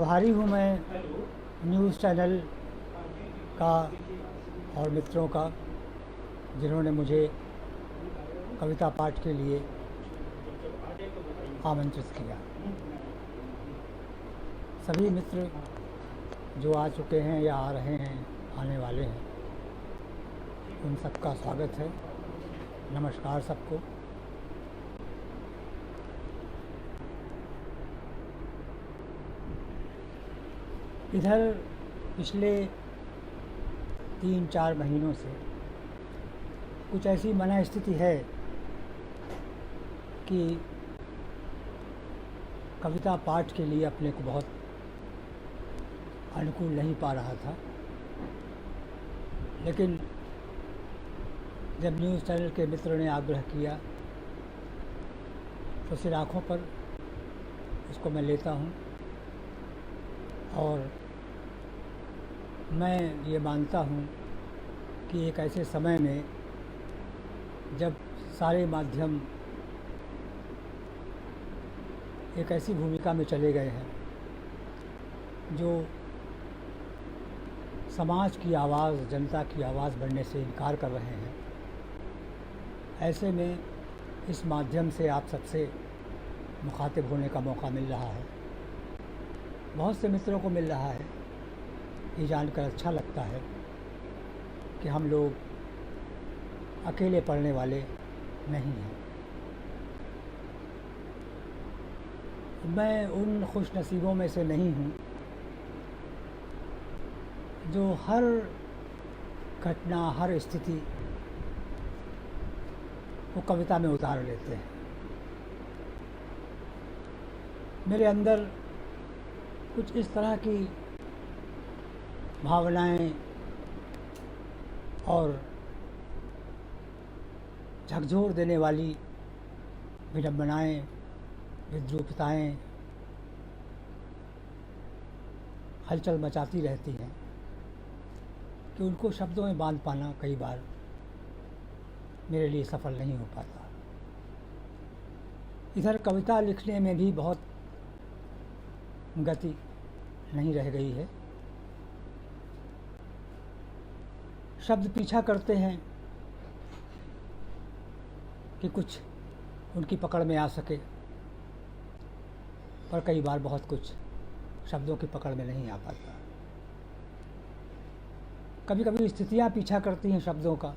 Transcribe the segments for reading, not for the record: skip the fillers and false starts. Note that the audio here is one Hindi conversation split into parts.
आभारी हूँ मैं न्यूज़ चैनल का और मित्रों का जिन्होंने मुझे कविता पाठ के लिए आमंत्रित किया। सभी मित्र जो आ चुके हैं या आ रहे हैं, आने वाले हैं, उन सबका स्वागत है। नमस्कार सबको। इधर पिछले 3-4 महीनों से कुछ ऐसी मना स्थिति है कि कविता पाठ के लिए अपने को बहुत अनुकूल नहीं पा रहा था। लेकिन जब न्यूज़ चैनल के मित्रों ने आग्रह किया तो सिर आँखों पर उसको मैं लेता हूँ। और मैं ये मानता हूँ कि एक ऐसे समय में जब सारे माध्यम एक ऐसी भूमिका में चले गए हैं जो समाज की आवाज़, जनता की आवाज़ बनने से इनकार कर रहे हैं, ऐसे में इस माध्यम से आप सबसे मुखातिब होने का मौका मिल रहा है। बहुत से मित्रों को मिल रहा है। ये जानकर अच्छा लगता है कि हम लोग अकेले पढ़ने वाले नहीं हैं। मैं उन खुश नसीबों में से नहीं हूँ जो हर घटना, हर स्थिति को कविता में उतार लेते हैं। मेरे अंदर कुछ इस तरह की भावनाएं और झकझोर देने वाली विडंबनाएं, विद्रूपताएं हलचल मचाती रहती हैं कि उनको शब्दों में बांध पाना कई बार मेरे लिए सफल नहीं हो पाता। इधर कविता लिखने में भी बहुत गति नहीं रह गई है। शब्द पीछा करते हैं कि कुछ उनकी पकड़ में आ सके, पर कई बार बहुत कुछ शब्दों की पकड़ में नहीं आ पाता। कभी कभी स्थितियाँ पीछा करती हैं शब्दों का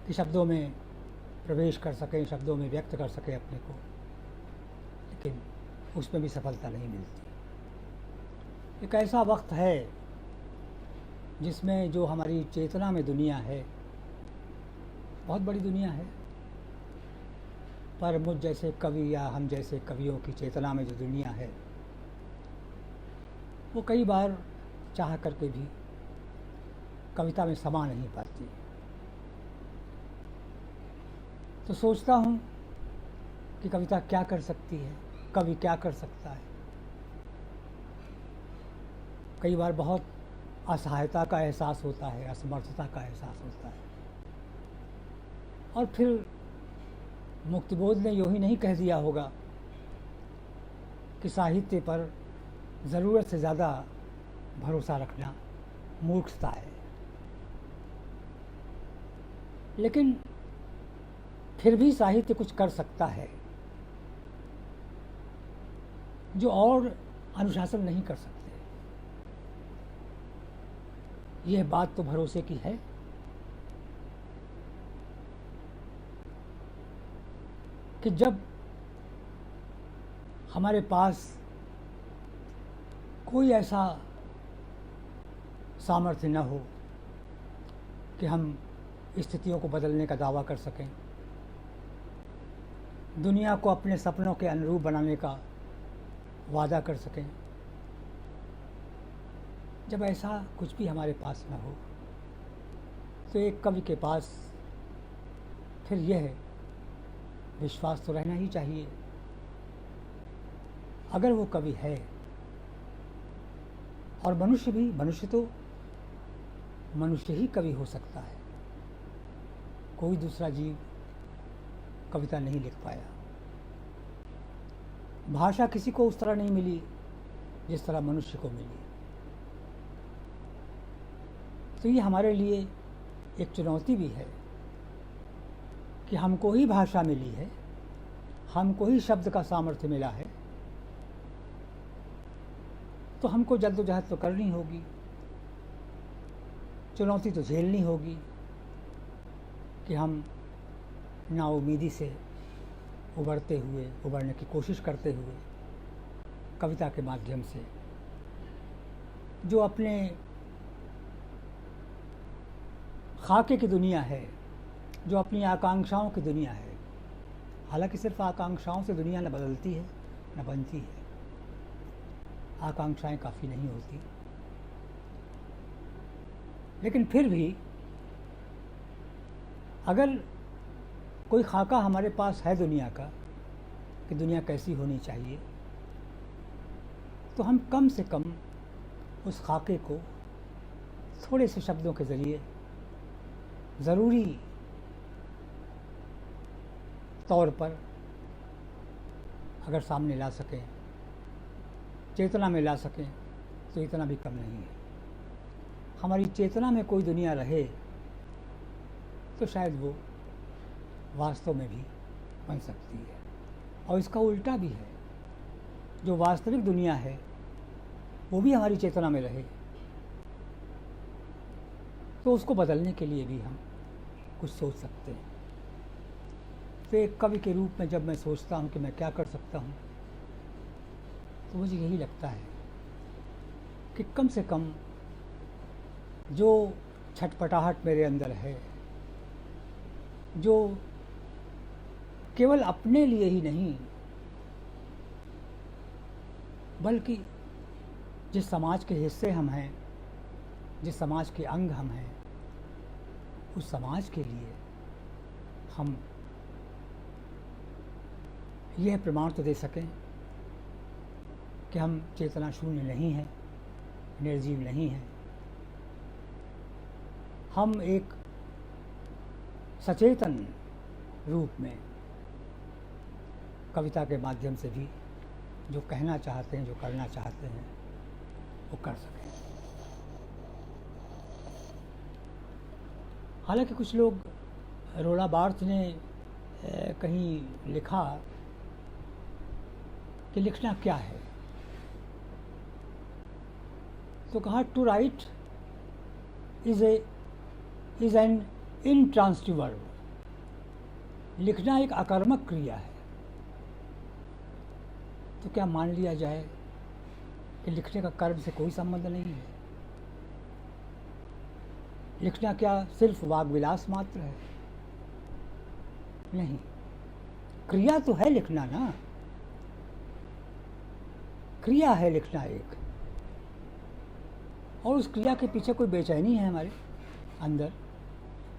कि शब्दों में प्रवेश कर सकें, शब्दों में व्यक्त कर सकें अपने को, लेकिन उसमें भी सफलता नहीं मिलती। एक ऐसा वक्त है जिसमें जो हमारी चेतना में दुनिया है, बहुत बड़ी दुनिया है, पर मुझ जैसे कवि या हम जैसे कवियों की चेतना में जो दुनिया है वो कई बार चाह करके भी कविता में समा नहीं पाती। तो सोचता हूँ कि कविता क्या कर सकती है, कवि क्या कर सकता है। कई बार बहुत असहायता का एहसास होता है, असमर्थता का एहसास होता है, और फिर मुक्तिबोध ने यूँ ही नहीं कह दिया होगा कि साहित्य पर ज़रूरत से ज़्यादा भरोसा रखना मूर्खता है। लेकिन फिर भी साहित्य कुछ कर सकता है जो और अनुशासन नहीं कर सकते। यह बात तो भरोसे की है कि जब हमारे पास कोई ऐसा सामर्थ्य न हो कि हम स्थितियों को बदलने का दावा कर सकें, दुनिया को अपने सपनों के अनुरूप बनाने का वादा कर सकें, जब ऐसा कुछ भी हमारे पास न हो तो एक कवि के पास फिर यह विश्वास तो रहना ही चाहिए, अगर वो कवि है, और मनुष्य तो मनुष्य ही कवि हो सकता है, कोई दूसरा जीव कविता नहीं लिख पाया। भाषा किसी को उस तरह नहीं मिली जिस तरह मनुष्य को मिली। तो ये हमारे लिए एक चुनौती भी है कि हमको ही भाषा मिली है, हमको ही शब्द का सामर्थ्य मिला है, तो हमको जद्दोजहद तो करनी होगी, चुनौती तो झेलनी होगी कि हम नाउमीदी से उबरने की कोशिश करते हुए कविता के माध्यम से जो अपने खाके की दुनिया है, जो अपनी आकांक्षाओं की दुनिया है, हालांकि सिर्फ आकांक्षाओं से दुनिया न बदलती है न बनती है, आकांक्षाएं काफ़ी नहीं होती, लेकिन फिर भी अगर कोई खाका हमारे पास है दुनिया का कि दुनिया कैसी होनी चाहिए, तो हम कम से कम उस खाके को थोड़े से शब्दों के ज़रिए ज़रूरी तौर पर अगर सामने ला सकें, चेतना में ला सकें, तो इतना भी कम नहीं है। हमारी चेतना में कोई दुनिया रहे तो शायद वो वास्तव में भी बन सकती है। और इसका उल्टा भी है, जो वास्तविक दुनिया है वो भी हमारी चेतना में रहे तो उसको बदलने के लिए भी हम कुछ सोच सकते हैं। तो एक कवि के रूप में जब मैं सोचता हूँ कि मैं क्या कर सकता हूँ, तो मुझे यही लगता है कि कम से कम जो छटपटाहट मेरे अंदर है, जो केवल अपने लिए ही नहीं बल्कि जिस समाज के हिस्से हम हैं, जिस समाज के अंग हम हैं, उस समाज के लिए हम यह प्रमाण तो दे सकें कि हम चेतना शून्य नहीं हैं, निर्जीव नहीं हैं। हम एक सचेतन रूप में कविता के माध्यम से भी जो कहना चाहते हैं, जो करना चाहते हैं, वो कर सकें। हालांकि कुछ लोग, रोला बार्थ ने कहीं लिखा कि लिखना क्या है, तो कहा to write is an intransitive verb. लिखना एक आकर्मक क्रिया है। तो क्या मान लिया जाए कि लिखने का कर्म से कोई संबंध नहीं है? लिखना क्या सिर्फ वाग विलास मात्र है? नहीं, क्रिया तो है लिखना ना, क्रिया है लिखना एक, और उस क्रिया के पीछे कोई बेचैनी है हमारे अंदर,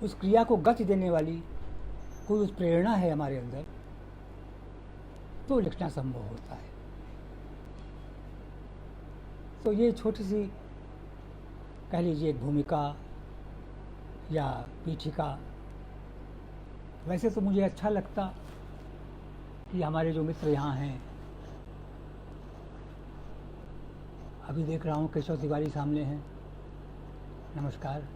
उस क्रिया को गति देने वाली कोई उस प्रेरणा है हमारे अंदर, तो लिखना संभव होता है। तो ये छोटी सी कह लीजिए एक भूमिका या पीठिका। वैसे तो मुझे अच्छा लगता कि हमारे जो मित्र यहाँ हैं, अभी देख रहा हूँ केशव तिवारी सामने हैं, नमस्कार।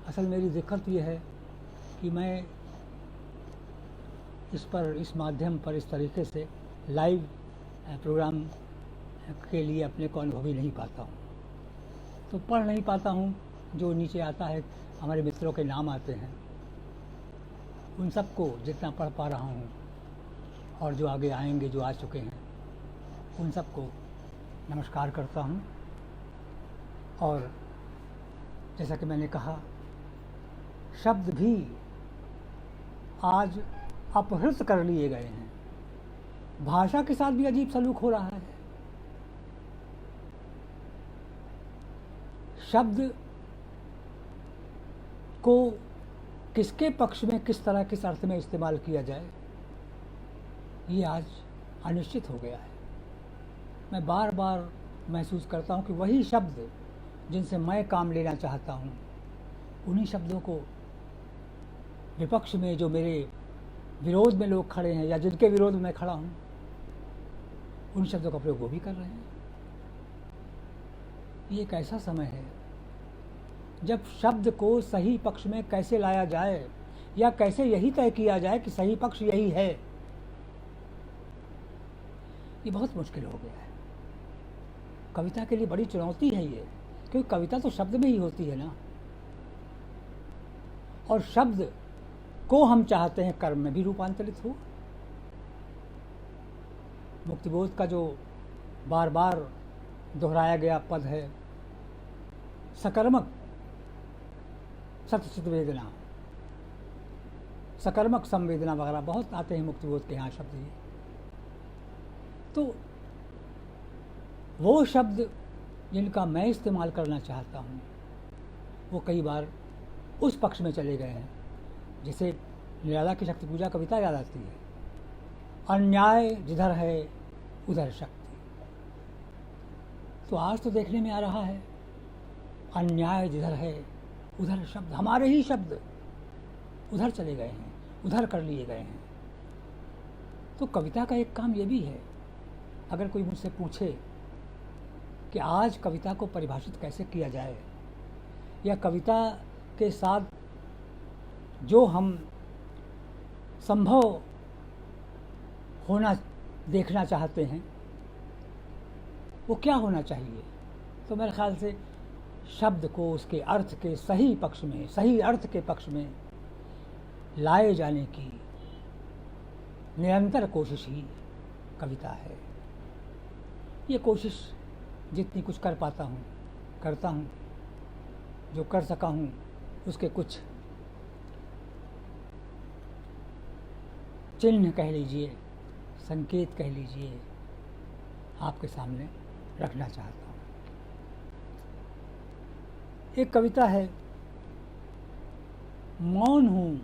असल मेरी दिक्कत ये है कि मैं इस माध्यम पर इस तरीके से लाइव प्रोग्राम के लिए अपने को अनुभवी नहीं पाता हूँ, तो पढ़ नहीं पाता हूँ। जो नीचे आता है, हमारे मित्रों के नाम आते हैं, उन सबको जितना पढ़ पा रहा हूँ, और जो आगे आएंगे, जो आ चुके हैं, उन सबको नमस्कार करता हूँ। और जैसा कि मैंने कहा, शब्द भी आज अपहृत कर लिए गए हैं। भाषा के साथ भी अजीब सलूक हो रहा है। शब्द को किसके पक्ष में, किस तरह, किस अर्थ में इस्तेमाल किया जाए, ये आज अनिश्चित हो गया है। मैं बार बार महसूस करता हूँ कि वही शब्द जिनसे मैं काम लेना चाहता हूँ, उन्हीं शब्दों को विपक्ष में, जो मेरे विरोध में लोग खड़े हैं या जिनके विरोध में मैं खड़ा हूँ, उन शब्दों का प्रयोग वो भी कर रहे हैं। ये एक ऐसा समय है जब शब्द को सही पक्ष में कैसे लाया जाए या कैसे यही तय किया जाए कि सही पक्ष यही है, ये बहुत मुश्किल हो गया है। कविता के लिए बड़ी चुनौती है ये, क्योंकि कविता तो शब्द में ही होती है ना, और शब्द को हम चाहते हैं कर्म में भी रूपांतरित हो। मुक्तिबोध का जो बार बार दोहराया गया पद है, सकर्मक सतचित वेदना, सकर्मक संवेदना वगैरह बहुत आते हैं मुक्तिबोध के यहाँ शब्द ये। तो वो शब्द जिनका मैं इस्तेमाल करना चाहता हूँ वो कई बार उस पक्ष में चले गए हैं। जैसे निराला की शक्ति पूजा कविता याद आती है, अन्याय जिधर है उधर शक्ति। तो आज तो देखने में आ रहा है अन्याय जिधर है उधर शब्द, हमारे ही शब्द उधर चले गए हैं, उधर कर लिए गए हैं। तो कविता का एक काम ये भी है, अगर कोई मुझसे पूछे कि आज कविता को परिभाषित कैसे किया जाए, या कविता के साथ जो हम संभव होना देखना चाहते हैं वो क्या होना चाहिए, तो मेरे ख्याल से शब्द को उसके अर्थ के सही पक्ष में, सही अर्थ के पक्ष में लाए जाने की निरंतर कोशिश ही कविता है। ये कोशिश जितनी कुछ कर पाता हूँ करता हूँ, जो कर सका हूँ उसके कुछ चिन्ह कह लीजिए, संकेत कह लीजिए, आपके सामने रखना चाहता हूँ। एक कविता है, मौन हूँ,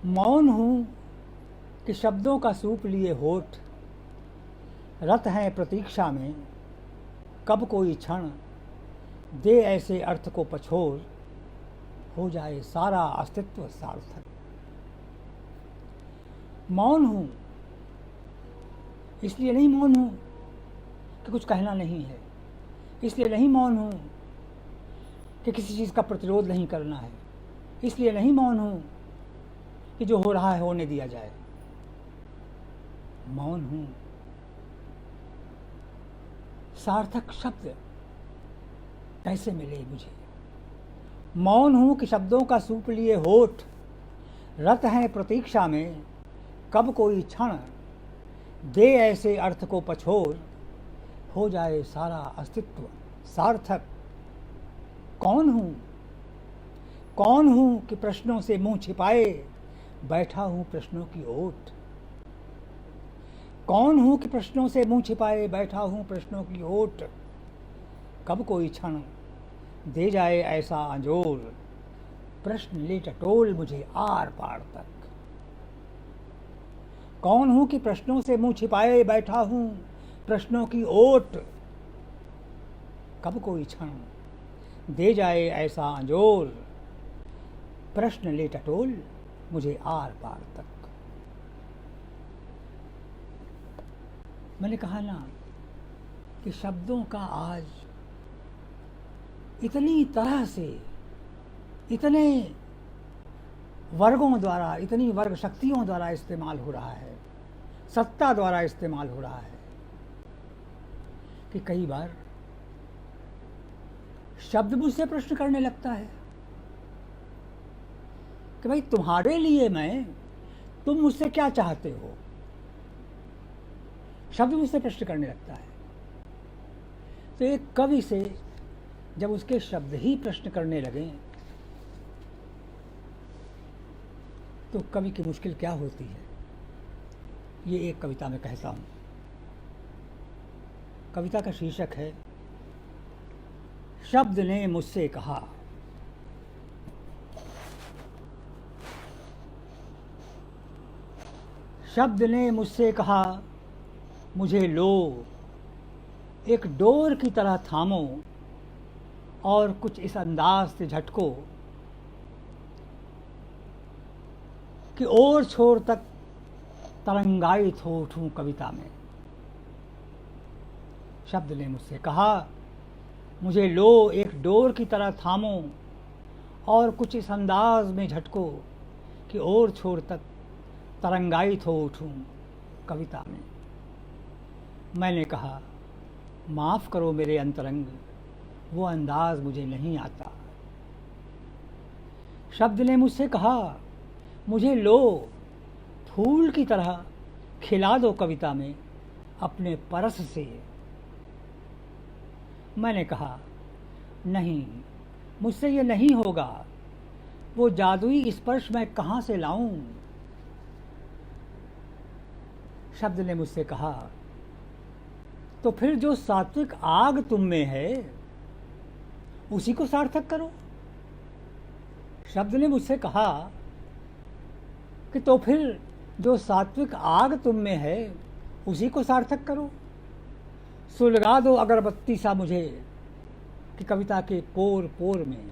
मौन हूँ कि शब्दों का सूप लिए होठ, रत हैं प्रतीक्षा में कब कोई क्षण दे ऐसे अर्थ को पछोर, हो जाए सारा अस्तित्व सार्थक। मौन हूँ, इसलिए नहीं मौन हूँ कि कुछ कहना नहीं है, इसलिए नहीं मौन हूँ कि किसी चीज़ का प्रतिरोध नहीं करना है, इसलिए नहीं मौन हूँ कि जो हो रहा है होने दिया जाए। मौन हूँ सार्थक शब्द कैसे मिले मुझे, मौन हूँ कि शब्दों का सूप लिए होठ, रत हैं प्रतीक्षा में कब कोई क्षण दे ऐसे अर्थ को पछोर, हो जाए सारा अस्तित्व सार्थक। कौन हूँ, कौन हूँ कि प्रश्नों से मुंह छिपाए बैठा हूँ प्रश्नों की ओट, कौन हूँ कि प्रश्नों से मुंह छिपाए बैठा हूँ प्रश्नों की ओट, कब कोई क्षण दे जाए ऐसा अंजोर, प्रश्न ले टटोल मुझे आर पार तक। कौन हूँ कि प्रश्नों से मुंह छिपाए बैठा हूँ प्रश्नों की ओट, कब कोई क्षण दे जाए ऐसा अंजोर, प्रश्न ले टटोल मुझे आर पार तक। मैंने कहा ना कि शब्दों का आज इतनी तरह से, इतने वर्गों द्वारा, इतनी वर्ग शक्तियों द्वारा इस्तेमाल हो रहा है, सत्ता द्वारा इस्तेमाल हो रहा है, कि कई बार शब्द मुझसे प्रश्न करने लगता है कि भाई तुम्हारे लिए मैं, तुम मुझसे क्या चाहते हो। शब्द मुझसे प्रश्न करने लगता है। तो एक कवि से जब उसके शब्द ही प्रश्न करने लगे तो कवि की मुश्किल क्या होती है, ये एक कविता में कहता हूँ। कविता का शीर्षक है, शब्द ने मुझसे कहा। शब्द ने मुझसे कहा, मुझे लो एक डोर की तरह थामो और कुछ इस अंदाज से झटको कि और छोर तक तरंगायित हो उठूं कविता में। शब्द ने मुझसे कहा, मुझे लो एक डोर की तरह थामो और कुछ इस अंदाज में झटको कि और छोर तक तरंगायित हो उठूं कविता में। मैंने कहा, माफ़ करो मेरे अंतरंग, वो अंदाज मुझे नहीं आता। शब्द ने मुझसे कहा, मुझे लो फूल की तरह खिला दो कविता में अपने परस से। मैंने कहा, नहीं, मुझसे ये नहीं होगा, वो जादुई स्पर्श मैं कहाँ से लाऊं। शब्द ने मुझसे कहा, तो फिर जो सात्विक आग तुम में है उसी को सार्थक करो। शब्द ने मुझसे कहा कि तो फिर जो सात्विक आग तुम में है उसी को सार्थक करो। सुलगा दो अगरबत्ती सा मुझे कि कविता के पोर पोर में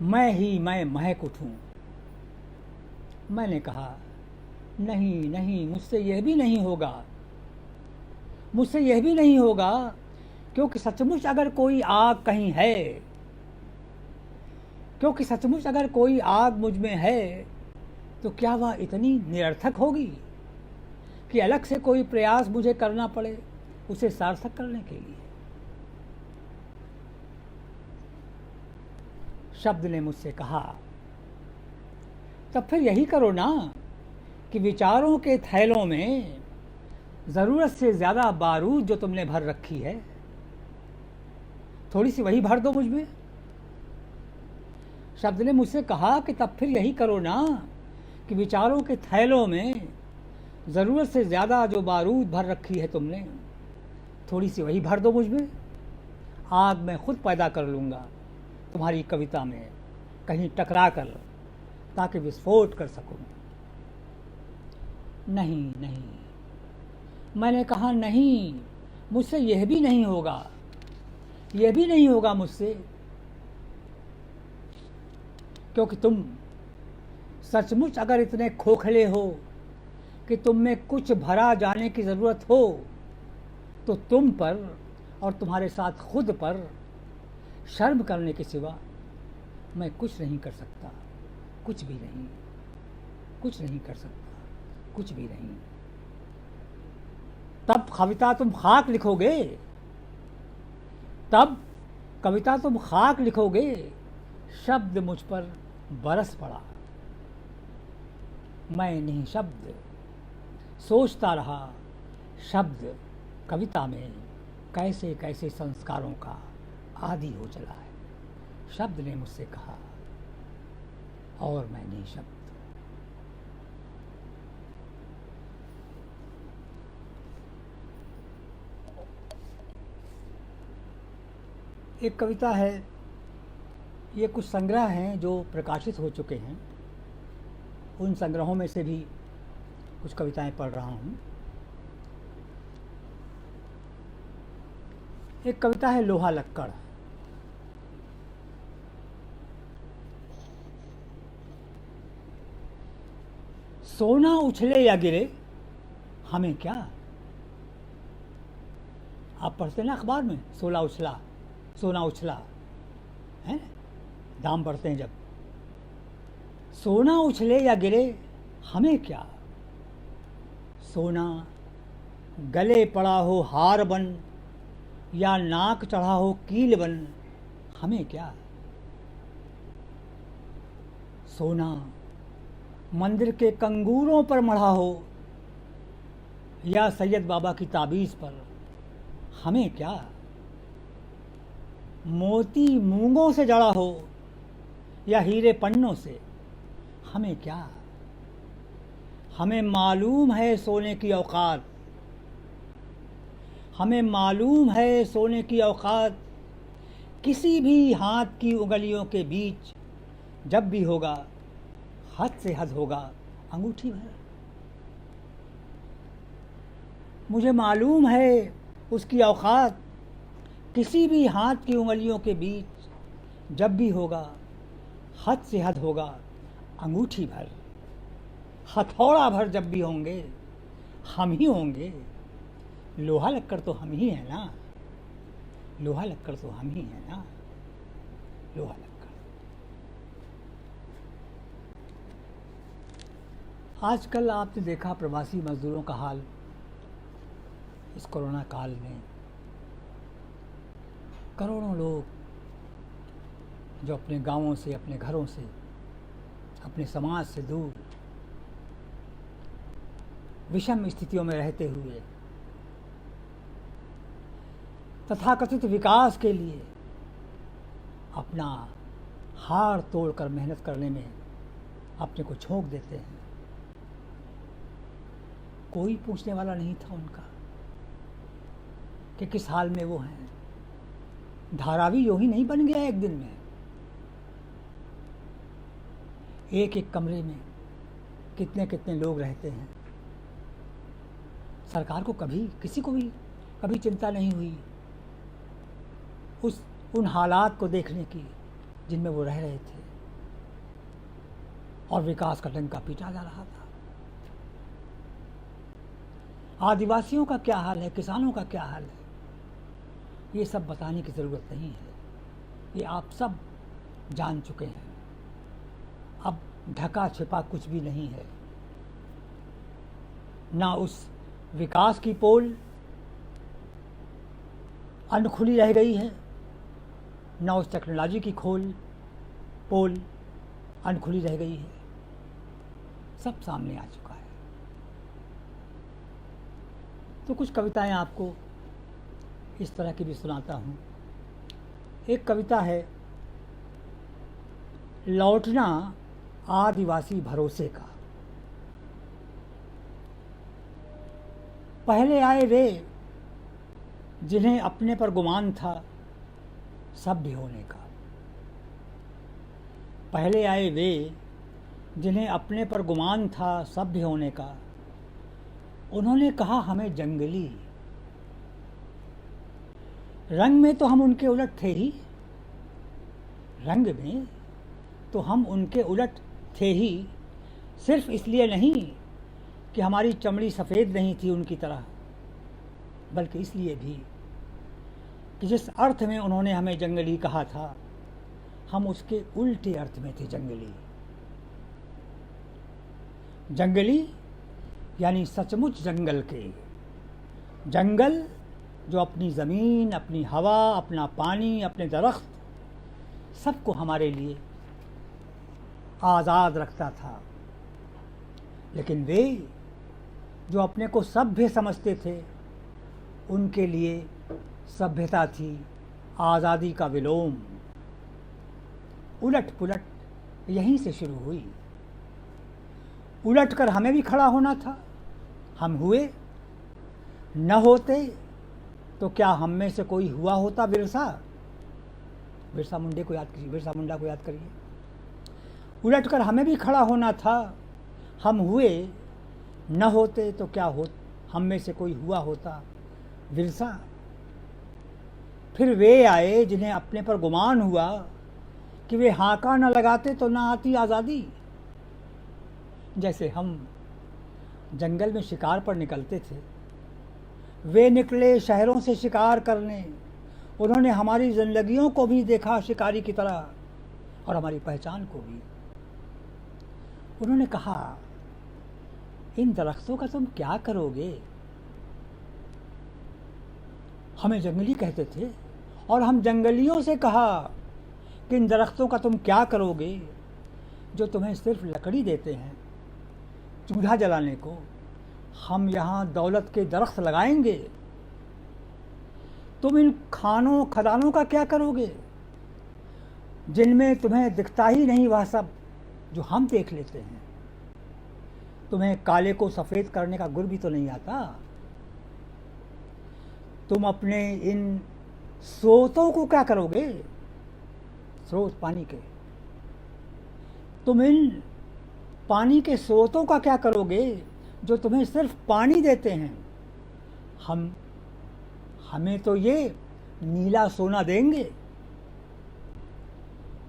मैं ही मैं महक उठूं। मैंने कहा, नहीं नहीं, मुझसे यह भी नहीं होगा, मुझसे यह भी नहीं होगा, क्योंकि सचमुच अगर कोई आग कहीं है, क्योंकि सचमुच अगर कोई आग मुझ में है तो क्या वह इतनी निरर्थक होगी कि अलग से कोई प्रयास मुझे करना पड़े उसे सार्थक करने के लिए। शब्द ने मुझसे कहा, तब फिर यही करो ना कि विचारों के थैलों में ज़रूरत से ज़्यादा बारूद जो तुमने भर रखी है, थोड़ी सी वही भर दो मुझ में। शब्द ने मुझसे कहा कि तब फिर यही करो ना कि विचारों के थैलों में ज़रूरत से ज़्यादा जो बारूद भर रखी है तुमने, थोड़ी सी वही भर दो मुझ में। आग मैं खुद पैदा कर लूँगा तुम्हारी कविता में कहीं टकरा कर, ताकि विस्फोट कर सकूं। नहीं नहीं, मैंने कहा, नहीं, मुझसे यह भी नहीं होगा, यह भी नहीं होगा मुझसे, क्योंकि तुम सचमुच अगर इतने खोखले हो कि तुम में कुछ भरा जाने की ज़रूरत हो तो तुम पर और तुम्हारे साथ खुद पर शर्म करने के सिवा मैं कुछ नहीं कर सकता, कुछ भी नहीं, कुछ नहीं कर सकता, कुछ भी नहीं। तब कविता तुम खाक लिखोगे, तब कविता तुम खाक लिखोगे। शब्द मुझ पर बरस पड़ा। मैं नहीं शब्द सोचता रहा, शब्द कविता में कैसे कैसे संस्कारों का आदि हो चला है। शब्द ने मुझसे कहा, और मैं नहीं शब्द। एक कविता है, ये कुछ संग्रह हैं जो प्रकाशित हो चुके हैं, उन संग्रहों में से भी कुछ कविताएं पढ़ रहा हूँ। एक कविता है लोहा लक्कड़। सोना उछले या गिरे हमें क्या। आप पढ़ते ना अखबार में, सोना उछला, सोना उछला है, दाम बढ़ते हैं जब। सोना उछले या गिरे हमें क्या, सोना गले पड़ा हो हार बन या नाक चढ़ा हो कील बन हमें क्या। सोना मंदिर के कंगूरों पर मढ़ा हो या सैयद बाबा की ताबीज़ पर हमें क्या। मोती मूंगों से जड़ा हो या हीरे पन्नों से हमें क्या। हमें मालूम है सोने की औकात, हमें मालूम है सोने की औकात, किसी भी हाथ की उंगलियों के बीच जब भी होगा हद से हद होगा अंगूठी भर। मुझे मालूम है उसकी औकात, किसी भी हाथ की उंगलियों के बीच जब भी होगा हद से हद होगा अंगूठी भर। हथौड़ा भर जब भी होंगे हम ही होंगे, लोहा लक्कड़ तो हम ही हैं ना। लोहा लक्कड़ तो हम ही हैं ना, लोहा लक्कड़। आजकल आपने देखा प्रवासी मजदूरों का हाल इस कोरोना काल में। करोड़ों लोग जो अपने गांवों से, अपने घरों से, अपने समाज से दूर विषम स्थितियों में रहते हुए तथाकथित विकास के लिए अपना हाड़ तोड़कर मेहनत करने में अपने को झोंक देते हैं। कोई पूछने वाला नहीं था उनका कि किस हाल में वो हैं। धारावी यूं ही नहीं बन गया एक दिन में। एक एक कमरे में कितने कितने लोग रहते हैं। सरकार को कभी, किसी को भी कभी चिंता नहीं हुई उन हालात को देखने की जिनमें वो रह रहे थे और विकास का डंका पीटा जा रहा था। आदिवासियों का क्या हाल है, किसानों का क्या हाल है, ये सब बताने की ज़रूरत नहीं है। ये आप सब जान चुके हैं। अब ढका छिपा कुछ भी नहीं है। ना उस विकास की पोल अनखुली रह गई है, ना उस टेक्नोलॉजी की पोल अनखुली रह गई है। सब सामने आ चुका है। तो कुछ कविताएं आपको इस तरह की भी सुनाता हूँ। एक कविता है लौटना आदिवासी भरोसे का। पहले आए वे जिन्हें अपने पर गुमान था सभ्य होने का। पहले आए वे जिन्हें अपने पर गुमान था सभ्य होने का। उन्होंने कहा हमें जंगली। रंग में तो हम उनके उलट थे ही, रंग में तो हम उनके उलट थे ही, सिर्फ इसलिए नहीं कि हमारी चमड़ी सफ़ेद नहीं थी उनकी तरह, बल्कि इसलिए भी कि जिस अर्थ में उन्होंने हमें जंगली कहा था हम उसके उल्टे अर्थ में थे जंगली। जंगली यानी सचमुच जंगल के, जंगल जो अपनी ज़मीन, अपनी हवा, अपना पानी, अपने दरख्त सबको हमारे लिए आज़ाद रखता था। लेकिन वे जो अपने को सभ्य समझते थे उनके लिए सभ्यता थी आज़ादी का विलोम। उलट पुलट यहीं से शुरू हुई। उलट कर हमें भी खड़ा होना था, हम हुए। न होते तो क्या हम में से कोई हुआ होता बिरसा मुंडा को याद करिए। उलट कर हमें भी खड़ा होना था, हम हुए। न होते तो क्या हम में से कोई हुआ होता विरसा। फिर वे आए जिन्हें अपने पर गुमान हुआ कि वे हाका न लगाते तो ना आती आज़ादी। जैसे हम जंगल में शिकार पर निकलते थे, वे निकले शहरों से शिकार करने। उन्होंने हमारी ज़िंदगियों को भी देखा शिकारी की तरह और हमारी पहचान को भी। उन्होंने कहा इन दरख्तों का तुम क्या करोगे। हमें जंगली कहते थे और हम जंगलियों से कहा कि इन दरख्तों का तुम क्या करोगे जो तुम्हें सिर्फ लकड़ी देते हैं चूल्हा जलाने को। हम यहाँ दौलत के दरख्त लगाएंगे। तुम इन खानों खदानों का क्या करोगे जिनमें तुम्हें दिखता ही नहीं वह सब जो हम देख लेते हैं। तुम्हें काले को सफ़ेद करने का गुर भी तो नहीं आता। तुम अपने इन स्रोतों को क्या करोगे, स्रोत पानी के, तुम इन पानी के स्रोतों का क्या करोगे जो तुम्हें सिर्फ पानी देते हैं। हमें तो ये नीला सोना देंगे।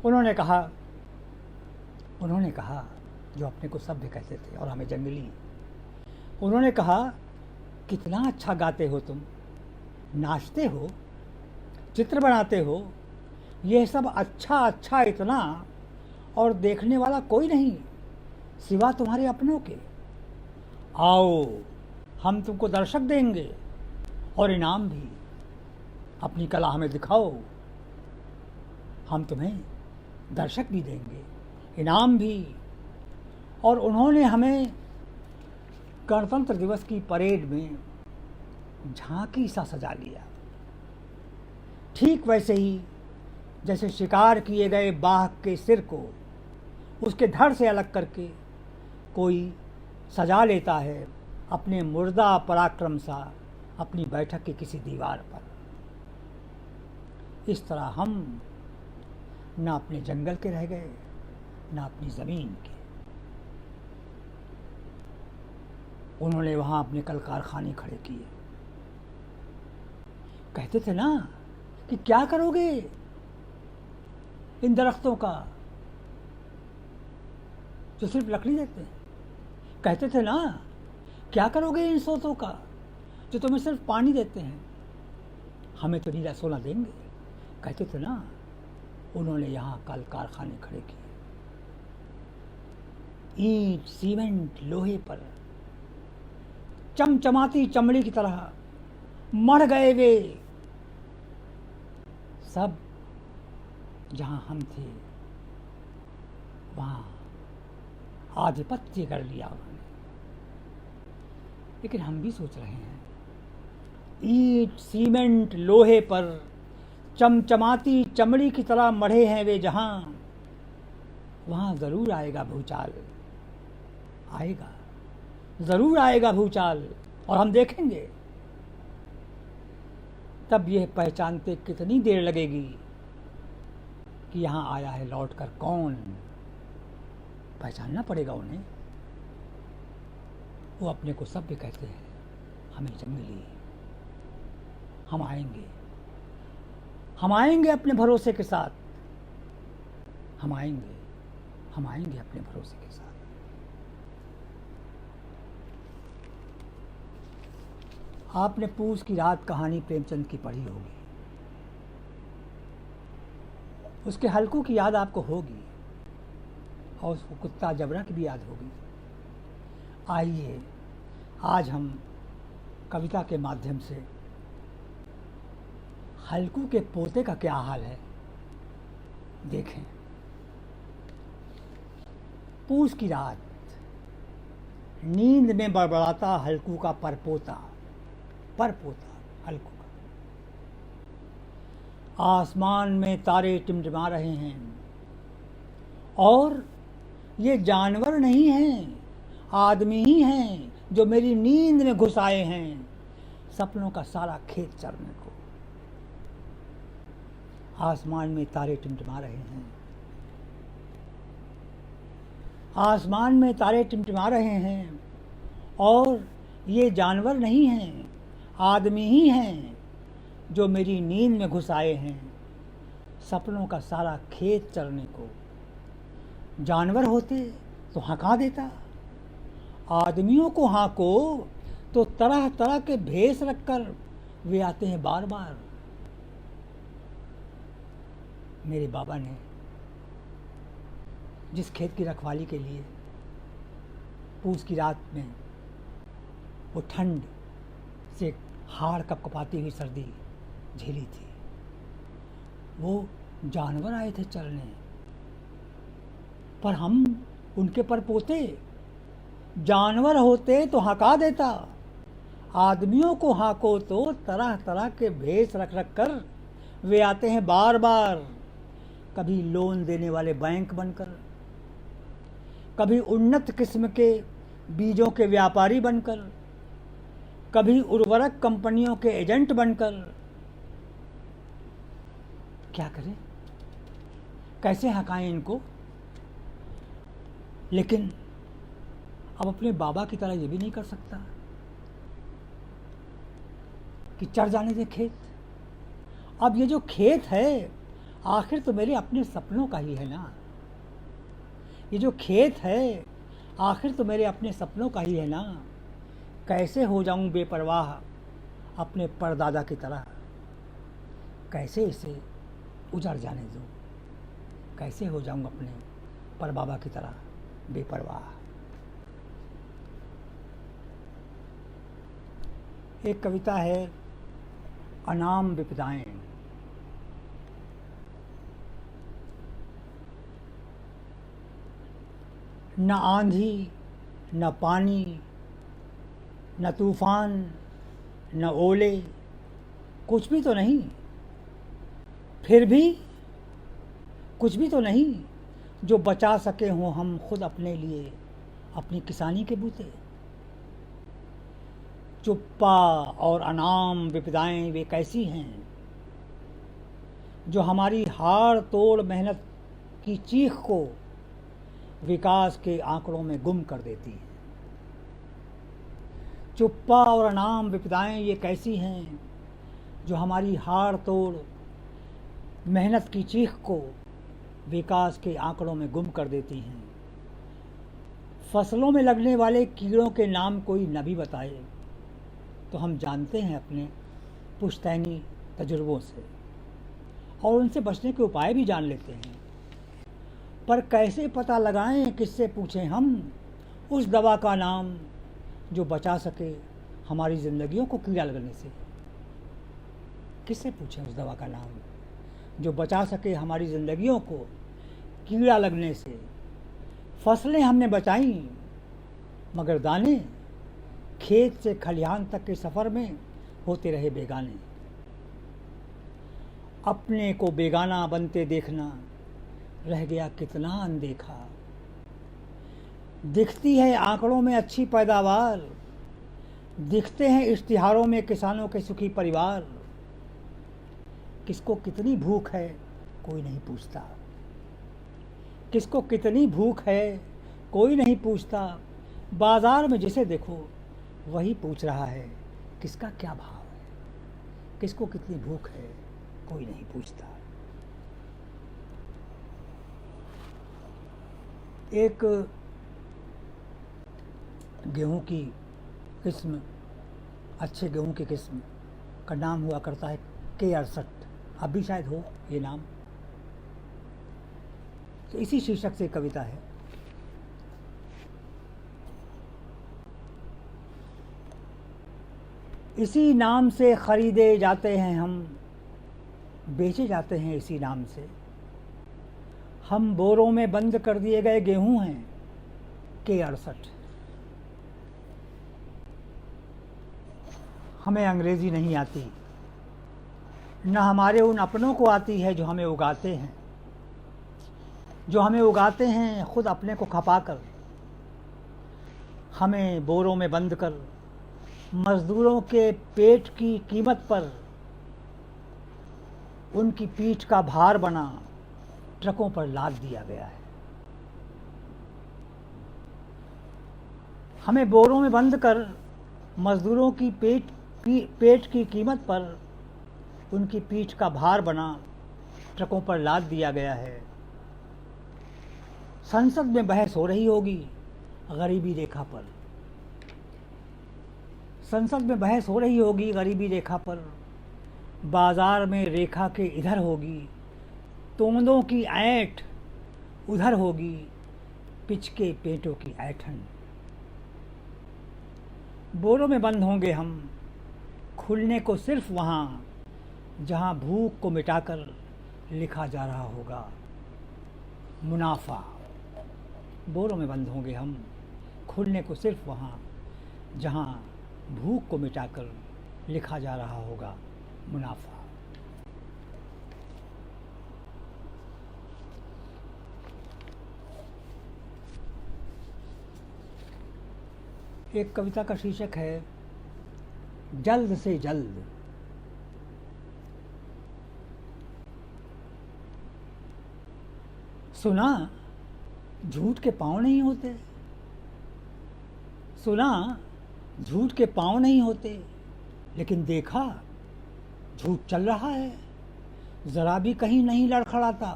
उन्होंने कहा जो अपने को सभ्य कहते थे और हमें जंगली। उन्होंने कहा कितना अच्छा गाते हो तुम, नाचते हो, चित्र बनाते हो, यह सब अच्छा अच्छा इतना, और देखने वाला कोई नहीं सिवा तुम्हारे अपनों के। आओ, हम तुमको दर्शक देंगे और इनाम भी। अपनी कला हमें दिखाओ, हम तुम्हें दर्शक भी देंगे, इनाम भी। और उन्होंने हमें गणतंत्र दिवस की परेड में झांकी सा सजा लिया, ठीक वैसे ही जैसे शिकार किए गए बाघ के सिर को उसके धड़ से अलग करके कोई सजा लेता है अपने मुर्दा पराक्रम सा अपनी बैठक की किसी दीवार पर। इस तरह हम न अपने जंगल के रह गए, न अपनी ज़मीन के। उन्होंने वहाँ अपने कल कारखाने खड़े किए। कहते थे ना कि क्या करोगे इन दरख्तों का जो सिर्फ लकड़ी देते हैं। कहते थे ना क्या करोगे इन सोतों का जो तुम्हें सिर्फ पानी देते हैं, हमें तो नीला सोना देंगे। कहते थे ना। उन्होंने यहाँ कल कारखाने खड़े किए, ईंट सीमेंट लोहे पर चमचमाती चमड़ी की तरह मर गए वे सब। जहाँ हम थे वहाँ आधिपत्य कर लिया उन्होंने। लेकिन हम भी सोच रहे हैं, ईंट सीमेंट लोहे पर चमचमाती चमड़ी की तरह मढ़े हैं वे जहाँ, वहाँ ज़रूर आएगा भूचाल। आएगा, ज़रूर आएगा भूचाल, और हम देखेंगे। तब यह पहचानते कितनी देर लगेगी कि यहाँ आया है लौटकर कौन। पहचानना पड़ेगा उन्हें। वो अपने को सभ्य कहते हैं, हमें जंगली। हम आएंगे, हम आएंगे अपने भरोसे के साथ। हम आएंगे, हम आएंगे अपने भरोसे के साथ। आपने पूस की रात कहानी प्रेमचंद की पढ़ी होगी। उसके हल्कों की याद आपको होगी और उसको कुत्ता जबरा की भी याद होगी। आइए आज हम कविता के माध्यम से हल्कू के पोते का क्या हाल है देखें। पूस की रात, नींद में बड़बड़ाता हल्कू का परपोता हल्कू का। आसमान में तारे टिमटिमा रहे हैं और ये जानवर नहीं हैं, आदमी ही हैं जो मेरी नींद में घुस आए हैं सपनों का सारा खेत चरने को। आसमान में तारे टिमटिमा रहे हैं, आसमान में तारे टिमटिमा रहे हैं और ये जानवर नहीं हैं, आदमी ही हैं जो मेरी नींद में घुस आए हैं सपनों का सारा खेत चरने को। जानवर होते तो हंका देता, आदमियों को हाको तो तरह तरह के भेष रखकर वे आते हैं बार बार। मेरे बाबा ने जिस खेत की रखवाली के लिए पूस की रात में वो ठंड से हाड़ कपकपाती हुई सर्दी झेली थी, वो जानवर आए थे चलने, पर हम उनके परपोते। जानवर होते तो हंका देता, आदमियों को हाको तो तरह तरह के भेष रख रख कर वे आते हैं बार बार। कभी लोन देने वाले बैंक बनकर, कभी उन्नत किस्म के बीजों के व्यापारी बनकर, कभी उर्वरक कंपनियों के एजेंट बनकर। क्या करें, कैसे हकाएं इनको। लेकिन अब अपने बाबा की तरह ये भी नहीं कर सकता कि चढ़ जाने दे खेत। अब ये जो खेत है आखिर तो मेरे अपने सपनों का ही है ना। ये जो खेत है आखिर तो मेरे अपने सपनों का ही है ना। कैसे हो जाऊं बेपरवाह अपने परदादा की तरह, कैसे इसे उजड़ जाने दूँ, कैसे हो जाऊँ अपने पर बाबा की तरह बेपरवाह। एक कविता है अनाम विपदाएं। न आंधी, न पानी, न तूफान, न ओले, कुछ भी तो नहीं। फिर भी कुछ भी तो नहीं जो बचा सके हों हम खुद अपने लिए अपनी किसानी के बूते। चुप्पा और अनाम विपदाएं वे कैसी हैं जो हमारी हाड़ तोड़ मेहनत की चीख को विकास के आंकड़ों में गुम कर देती हैं। चुप्पा और अनाम विपदाएं ये कैसी हैं जो हमारी हाड़ तोड़ मेहनत की चीख को विकास के आंकड़ों में गुम कर देती हैं। फसलों में लगने वाले कीड़ों के नाम कोई न भी बताए तो हम जानते हैं अपने पुश्तैनी तजुर्बों से, और उनसे बचने के उपाय भी जान लेते हैं। पर कैसे पता लगाएं, किससे पूछें हम उस दवा का नाम जो बचा सके हमारी ज़िंदगियों को कीड़ा लगने से। किससे पूछें उस दवा का नाम जो बचा सके हमारी ज़िंदगियों को कीड़ा लगने से। फसलें हमने बचाई मगर दाने खेत से खलिहान तक के सफ़र में होते रहे बेगाने। अपने को बेगाना बनते देखना रह गया कितना अनदेखा। दिखती है आंकड़ों में अच्छी पैदावार, दिखते हैं इश्तिहारों में किसानों के सुखी परिवार। किसको कितनी भूख है कोई नहीं पूछता, किसको कितनी भूख है कोई नहीं पूछता। बाजार में जिसे देखो वही पूछ रहा है किसका क्या भाव है। किसको कितनी भूख है कोई नहीं पूछता। एक गेहूं की किस्म, अच्छे गेहूं की किस्म का नाम हुआ करता है K68। अब भी शायद हो ये नाम। तो इसी शीर्षक से कविता है। इसी नाम से खरीदे जाते हैं हम, बेचे जाते हैं इसी नाम से। हम बोरों में बंद कर दिए गए गेहूं हैं K68। हमें अंग्रेज़ी नहीं आती, न हमारे उन अपनों को आती है जो हमें उगाते हैं, जो हमें उगाते हैं खुद अपने को खपा कर। हमें बोरों में बंद कर मज़दूरों के पेट की कीमत पर उनकी पीठ का भार बना ट्रकों पर लाद दिया गया है। हमें बोरों में बंद कर मज़दूरों की पेट की कीमत पर उनकी पीठ का भार बना ट्रकों पर लाद दिया गया है। संसद में बहस हो रही होगी गरीबी रेखा पर, संसद में बहस हो रही होगी गरीबी रेखा पर। बाजार में रेखा के इधर होगी, तोंदों की ऐंठ उधर होगी, पिचके पेटों की ऐंठन। बोरों में बंद होंगे हम, खुलने को सिर्फ वहाँ जहाँ भूख को मिटाकर लिखा जा रहा होगा मुनाफा। बोरों में बंद होंगे हम, खुलने को सिर्फ वहाँ जहाँ भूख को मिटाकर लिखा जा रहा होगा मुनाफा। एक कविता का शीर्षक है जल्द से जल्द। सुना झूठ के पाँव नहीं होते, सुना झूठ के पाँव नहीं होते, लेकिन देखा झूठ चल रहा है, ज़रा भी कहीं नहीं लड़खड़ाता।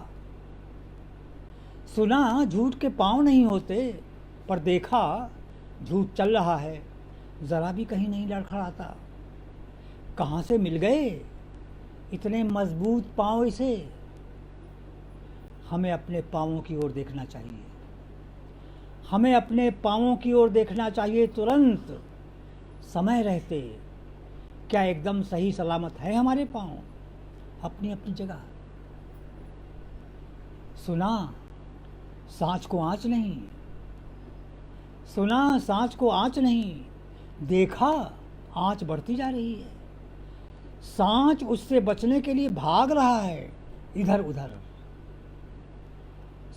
सुना झूठ के पाँव नहीं होते, पर देखा झूठ चल रहा है, ज़रा भी कहीं नहीं लड़खड़ाता। कहाँ से मिल गए इतने मजबूत पाँव इसे। हमें अपने पाँवों की ओर देखना चाहिए, हमें अपने पाँवों की ओर देखना चाहिए तुरंत, समय रहते। क्या एकदम सही सलामत है हमारे पाँव अपनी अपनी जगह? सुना सांच को आँच नहीं, सुना सांच को आँच नहीं, देखा आँच बढ़ती जा रही है। सांच उससे बचने के लिए भाग रहा है इधर उधर।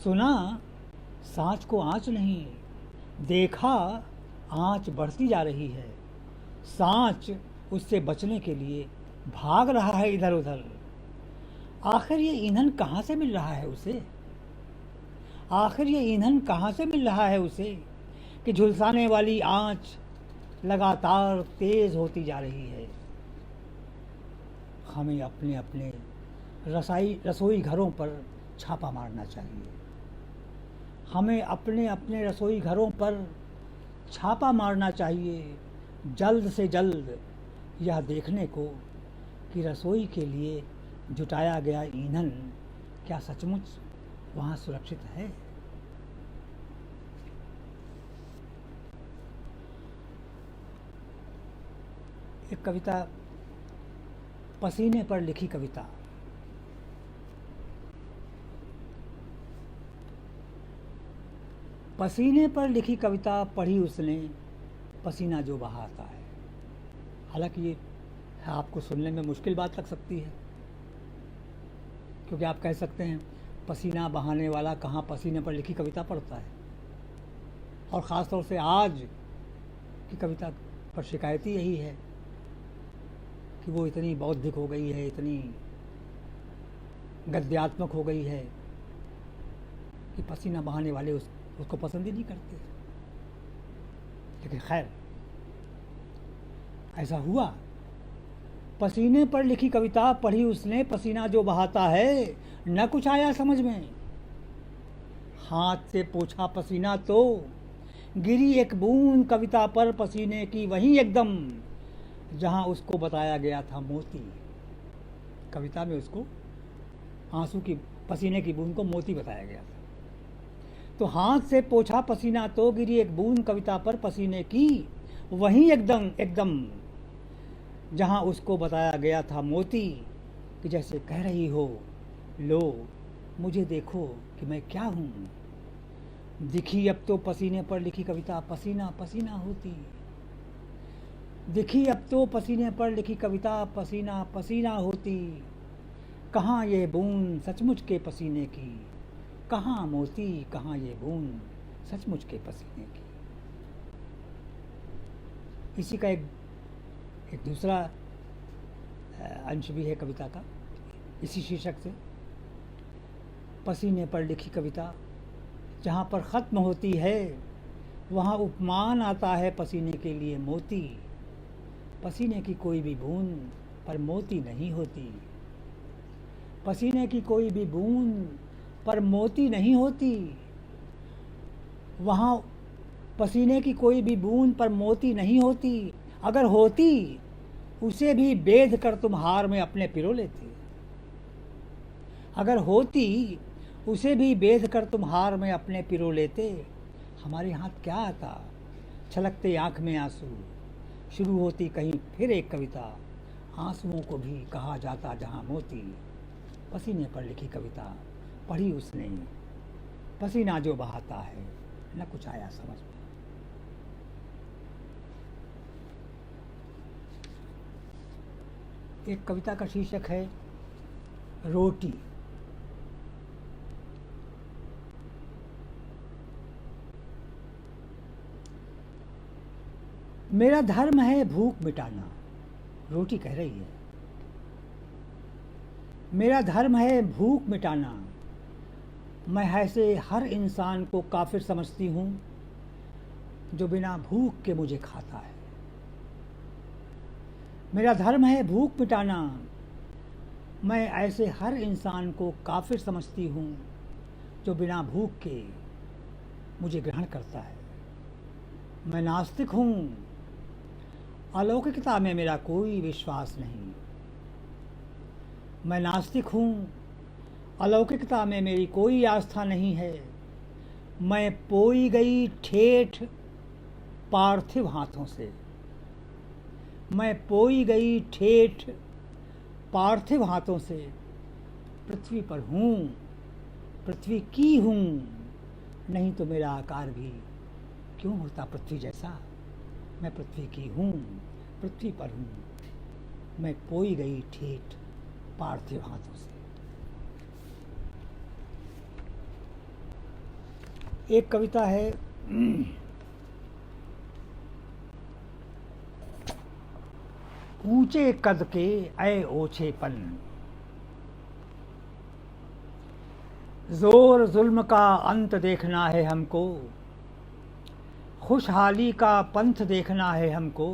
सुना सांच को आँच नहीं, देखा आँच बढ़ती जा रही है। सांच उससे बचने के लिए भाग रहा है इधर उधर। आखिर ये ईंधन कहाँ से मिल रहा है उसे? आखिर ये ईंधन कहाँ से मिल रहा है उसे कि झुलसाने वाली आँच लगातार तेज होती जा रही है? हमें अपने अपने रसोई घरों पर छापा मारना चाहिए। हमें अपने अपने रसोई घरों पर छापा मारना चाहिए, जल्द से जल्द, यह देखने को कि रसोई के लिए जुटाया गया ईंधन क्या सचमुच वहाँ सुरक्षित है। एक कविता, पसीने पर लिखी कविता। पसीने पर लिखी कविता पढ़ी उसने, पसीना जो बहाता है। हालांकि ये आपको सुनने में मुश्किल बात लग सकती है, क्योंकि आप कह सकते हैं पसीना बहाने वाला कहाँ पसीने पर लिखी कविता पढ़ता है। और ख़ास तौर से आज की कविता पर शिकायत ही यही है कि वो इतनी बौद्धिक हो गई है, इतनी गद्यात्मक हो गई है कि पसीना बहाने वाले उसको पसंद ही नहीं करते। लेकिन खैर, ऐसा हुआ। पसीने पर लिखी कविता पढ़ी उसने, पसीना जो बहाता है, न कुछ आया समझ में। हाथ से पोंछा पसीना तो गिरी एक बूंद कविता पर पसीने की, वहीं एकदम जहां उसको बताया गया था मोती। कविता में उसको आंसू की, पसीने की बूंद को मोती बताया गया था। तो हाथ से पोंछा पसीना तो गिरी एक बूंद कविता पर पसीने की, वहीं एकदम एकदम जहां उसको बताया गया था मोती, कि जैसे कह रही हो, लो मुझे देखो कि मैं क्या हूँ। दिखी अब तो पसीने पर लिखी कविता पसीना पसीना होती। दिखी अब तो पसीने पर लिखी कविता पसीना पसीना होती। कहाँ ये बूंद सचमुच के पसीने की, कहाँ मोती, कहाँ ये बूंद सचमुच के पसीने की। इसी का एक दूसरा अंश भी है कविता का, इसी शीर्षक से। पसीने पर लिखी कविता जहाँ पर ख़त्म होती है, वहाँ उपमान आता है पसीने के लिए मोती। पसीने की कोई भी बूंद पर मोती नहीं होती। पसीने की कोई भी बूंद पर मोती नहीं होती। वहाँ पसीने की कोई भी बूंद पर मोती नहीं होती। अगर होती, उसे भी बेध कर तुम हार में अपने पिरो लेते। अगर होती, उसे भी बेध कर तुम हार में अपने पिरो लेते। हमारे हाथ क्या आता, छलकते आँख में आंसू। शुरू होती कहीं फिर एक कविता, आंसुओं को भी कहा जाता जहाँ मोती। पसीने पर लिखी कविता पढ़ी उसने, पसीना जो बहाता है, न कुछ आया समझ में। एक कविता का शीर्षक है रोटी। मेरा धर्म है भूख मिटाना, रोटी कह रही है। मेरा धर्म है भूख मिटाना, मैं ऐसे हर इंसान को काफिर समझती हूँ जो बिना भूख के मुझे खाता है। मेरा धर्म है भूख मिटाना, मैं ऐसे हर इंसान को काफिर समझती हूँ जो बिना भूख के मुझे ग्रहण करता है। मैं नास्तिक हूँ, अलौकिकता में मेरा कोई विश्वास नहीं। मैं नास्तिक हूँ, अलौकिकता में मेरी कोई आस्था नहीं है। मैं पोई गई ठेठ पार्थिव हाथों से, मैं पोई गई ठेठ पार्थिव हाथों से। पृथ्वी पर हूँ, पृथ्वी की हूँ, नहीं तो मेरा आकार भी क्यों होता पृथ्वी जैसा। मैं पृथ्वी की हूँ, पृथ्वी पर हूँ, मैं पोई गई ठेठ पार्थिव हाथों से। एक कविता है, ऊंचे कद के ऐ ओछेपन, जोर जुल्म का अंत देखना है हमको, खुशहाली का पंथ देखना है हमको।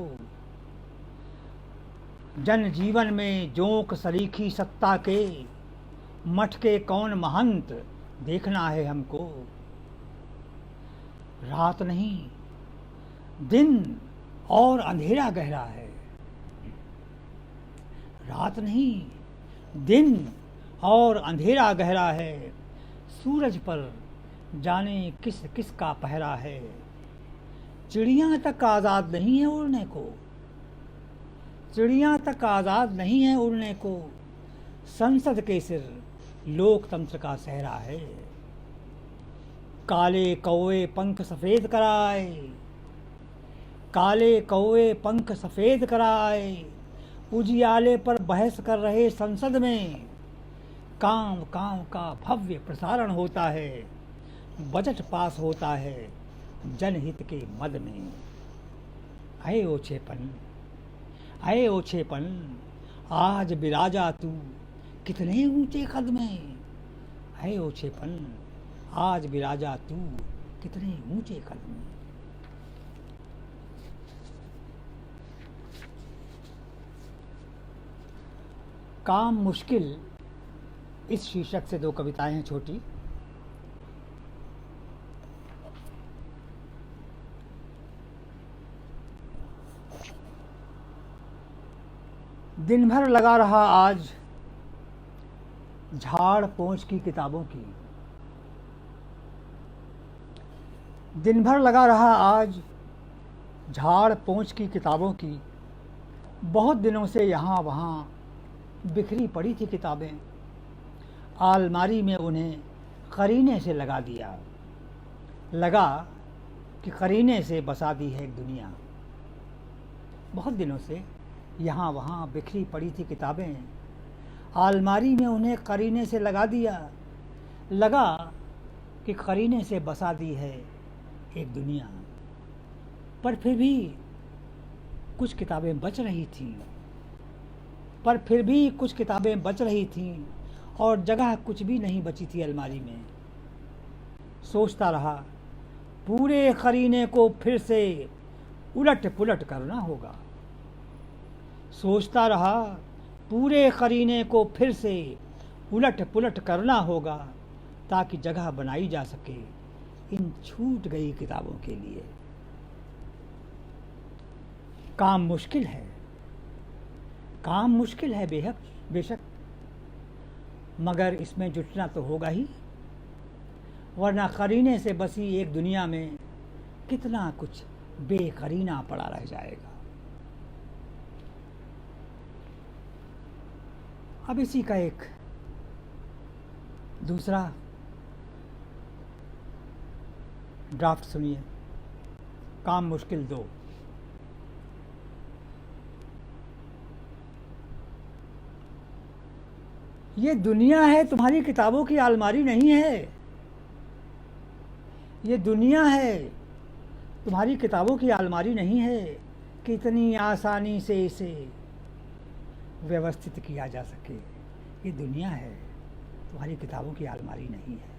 जन जीवन में जोंक सरीखी सत्ता के, मठ के कौन महंत देखना है हमको। रात नहीं दिन और अंधेरा गहरा है, रात नहीं दिन और अंधेरा गहरा है। सूरज पर जाने किस किस का पहरा है। चिड़ियाँ तक आज़ाद नहीं है उड़ने को, चिड़ियाँ तक आज़ाद नहीं है उड़ने को। संसद के सिर लोकतंत्र का सहरा है। काले कौवे पंख सफ़ेद कराए, काले कौवे पंख सफ़ेद कराए। उजियाले पर बहस कर रहे संसद में, काम काम का भव्य प्रसारण होता है। बजट पास होता है जनहित के मद में। आए ओछेपन, आए ओछेपन, आज बिराजा तू कितने ऊंचे कद में। आए ओछेपन, आज बिराजा तू कितने ऊंचे कद में। काम मुश्किल, इस शीर्षक से दो कविताएं हैं छोटी। दिन भर लगा रहा आज झाड़ पोंछ की किताबों की, दिन भर लगा रहा आज झाड़ पोंछ की किताबों की। बहुत दिनों से यहाँ वहाँ बिखरी पड़ी थी किताबें, अलमारी में उन्हें करीने से लगा दिया। लगा कि करीने से बसा दी है एक दुनिया। बहुत दिनों से यहाँ वहाँ बिखरी पड़ी थी किताबें, अलमारी में उन्हें करीने से लगा दिया। लगा कि करीने से बसा दी है एक दुनिया। पर फिर भी कुछ किताबें बच रही थीं, पर फिर भी कुछ किताबें बच रही थीं और जगह कुछ भी नहीं बची थी अलमारी में। सोचता रहा पूरे करीने को फिर से उलट पुलट करना होगा। सोचता रहा पूरे करीने को फिर से उलट पुलट करना होगा, ताकि जगह बनाई जा सके इन छूट गई किताबों के लिए। काम मुश्किल है, काम मुश्किल है बेशक, मगर इसमें जुटना तो होगा ही, वरना करीने से बसी एक दुनिया में कितना कुछ बेकरीना पड़ा रह जाएगा। अब इसी का एक दूसरा ड्राफ्ट सुनिए, काम मुश्किल 2। ये दुनिया है तुम्हारी किताबों की अलमारी नहीं है। ये दुनिया है तुम्हारी किताबों की अलमारी नहीं है कि इतनी आसानी से इसे व्यवस्थित किया जा सके। ये दुनिया है तुम्हारी किताबों की अलमारी नहीं है।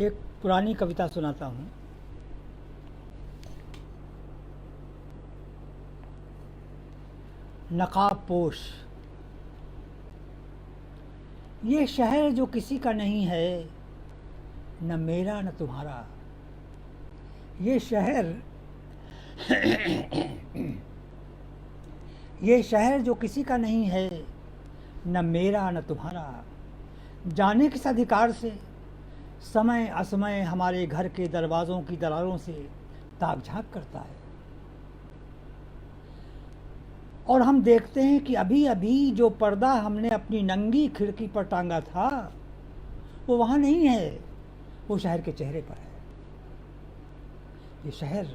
एक पुरानी कविता सुनाता हूँ। नकाब पोश। ये शहर जो किसी का नहीं है, न मेरा न तुम्हारा। ये शहर ये शहर जो किसी का नहीं है, न मेरा न तुम्हारा। जाने किस अधिकार से समय असमय हमारे घर के दरवाज़ों की दरारों से ताक झाँक करता है। और हम देखते हैं कि अभी अभी जो पर्दा हमने अपनी नंगी खिड़की पर टांगा था, वो वहाँ नहीं है, वो शहर के चेहरे पर है। ये शहर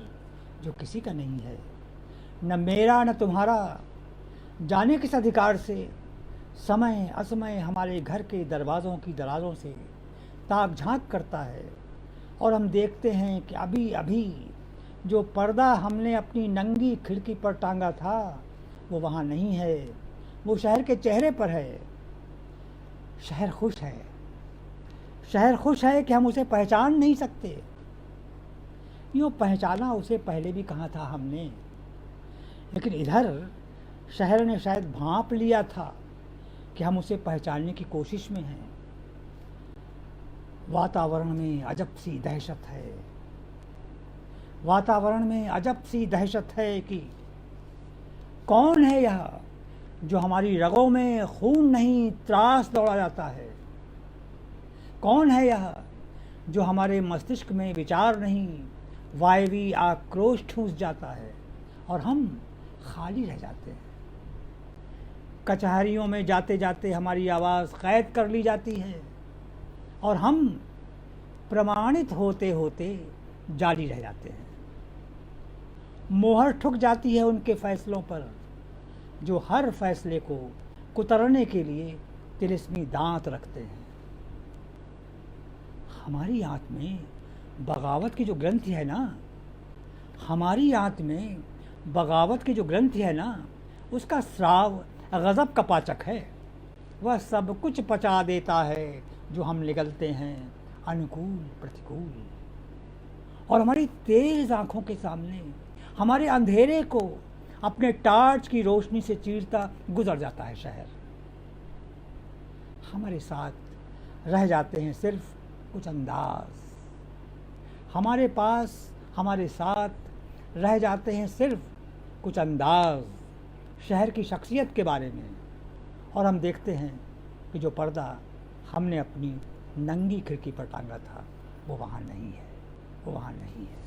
जो किसी का नहीं है, न मेरा न तुम्हारा। जाने किस अधिकार से समय असमय हमारे घर के दरवाज़ों की दरारों से ताक झाँक करता है। और हम देखते हैं कि अभी अभी जो पर्दा हमने अपनी नंगी खिड़की पर टांगा था, वो वहाँ नहीं है, वो शहर के चेहरे पर है। शहर खुश है, शहर खुश है कि हम उसे पहचान नहीं सकते। यूँ पहचाना उसे पहले भी कहा था हमने, लेकिन इधर शहर ने शायद भांप लिया था कि हम उसे पहचानने की कोशिश में हैं। वातावरण में अजब सी दहशत है, वातावरण में अजब सी दहशत है कि कौन है यह जो हमारी रगों में खून नहीं त्रास दौड़ा जाता है। कौन है यह जो हमारे मस्तिष्क में विचार नहीं वायवी आक्रोश ठूंस जाता है और हम खाली रह जाते हैं। कचहरियों में जाते जाते हमारी आवाज़ कैद कर ली जाती है और हम प्रमाणित होते होते जारी रह जाते हैं। मोहर ठुक जाती है उनके फैसलों पर जो हर फैसले को कुतरने के लिए तिलिस्मी दांत रखते हैं। हमारी आंत में बगावत की जो ग्रंथि है ना, हमारी आंत में बगावत की जो ग्रंथि है ना, उसका स्राव गज़ब का पाचक है। वह सब कुछ पचा देता है जो हम निगलते हैं अनुकूल प्रतिकूल। और हमारी तेज आंखों के सामने हमारे अंधेरे को अपने टार्च की रोशनी से चीरता गुजर जाता है शहर। हमारे साथ रह जाते हैं सिर्फ कुछ अंदाज, हमारे पास हमारे साथ रह जाते हैं सिर्फ कुछ अंदाज शहर की शख्सियत के बारे में। और हम देखते हैं कि जो पर्दा हमने अपनी नंगी खिड़की पर टांगा था, वो वहाँ नहीं है, वो वहाँ नहीं है।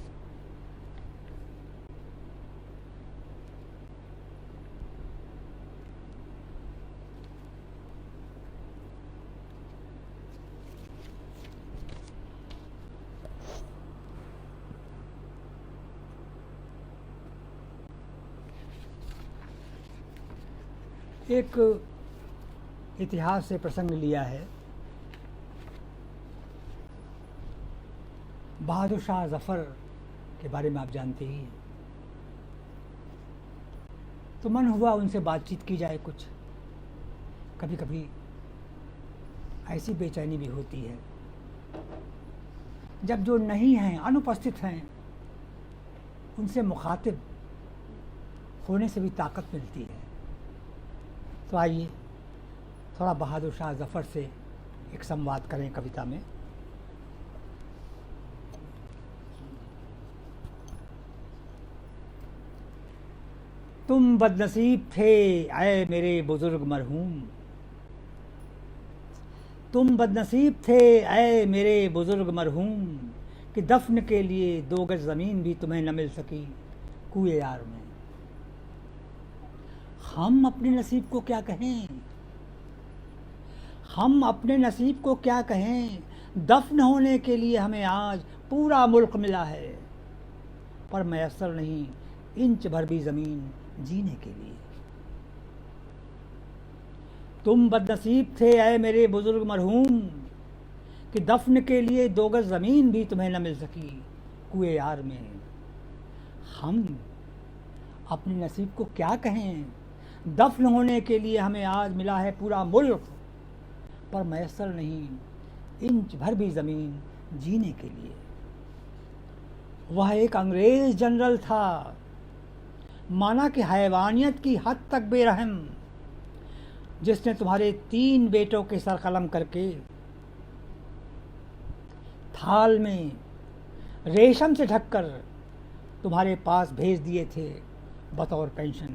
एक इतिहास से प्रसंग लिया है। बहादुर शाह ज़फ़र के बारे में आप जानते ही हैं, तो मन हुआ उनसे बातचीत की जाए कुछ। कभी कभी ऐसी बेचैनी भी होती है जब जो नहीं हैं, अनुपस्थित हैं, उनसे मुखातिब होने से भी ताकत मिलती है। तो आइए थोड़ा बहादुर शाह ज़फ़र से एक संवाद करें कविता में। तुम बदनसीब थे ऐ मेरे बुजुर्ग मरहूम, तुम बदनसीब थे ऐ मेरे बुजुर्ग मरहूम कि दफन के लिए 2 गज ज़मीन भी तुम्हें न मिल सकी कुए यार में। हम अपने नसीब को क्या कहें, हम अपने नसीब को क्या कहें। दफन होने के लिए हमें आज पूरा मुल्क मिला है, पर मैसर नहीं इंच भर भी ज़मीन जीने के लिए। तुम बदनसीब थे ऐ मेरे बुजुर्ग मरहूम कि दफन के लिए 2 गज ज़मीन भी तुम्हें न मिल सकी कुए यार में। हम अपने नसीब को क्या कहें। दफन होने के लिए हमें आज मिला है पूरा मुल्क, पर मैसर नहीं इंच भर भी ज़मीन जीने के लिए। वह एक अंग्रेज़ जनरल था, माना कि हैवानियत की हद तक बेरहम। जिसने तुम्हारे 3 बेटों के सर कलम करके थाल में रेशम से ढककर तुम्हारे पास भेज दिए थे बतौर पेंशन।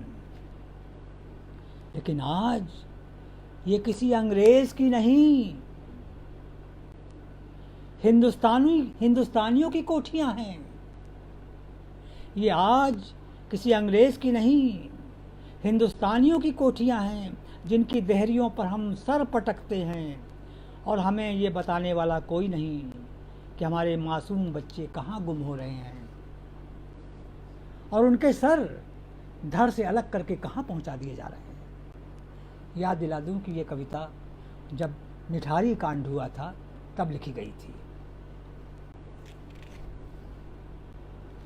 लेकिन आज ये किसी अंग्रेज की नहीं, हिंदुस्तानियों की कोठियां हैं। ये आज किसी अंग्रेज की नहीं, हिंदुस्तानियों की कोठियां हैं, जिनकी देहरियों पर हम सर पटकते हैं और हमें ये बताने वाला कोई नहीं कि हमारे मासूम बच्चे कहाँ गुम हो रहे हैं और उनके सर धड़ से अलग करके कहाँ पहुँचा दिए जा रहे हैं। याद दिला दूं कि ये कविता जब निठारी कांड हुआ था तब लिखी गई थी।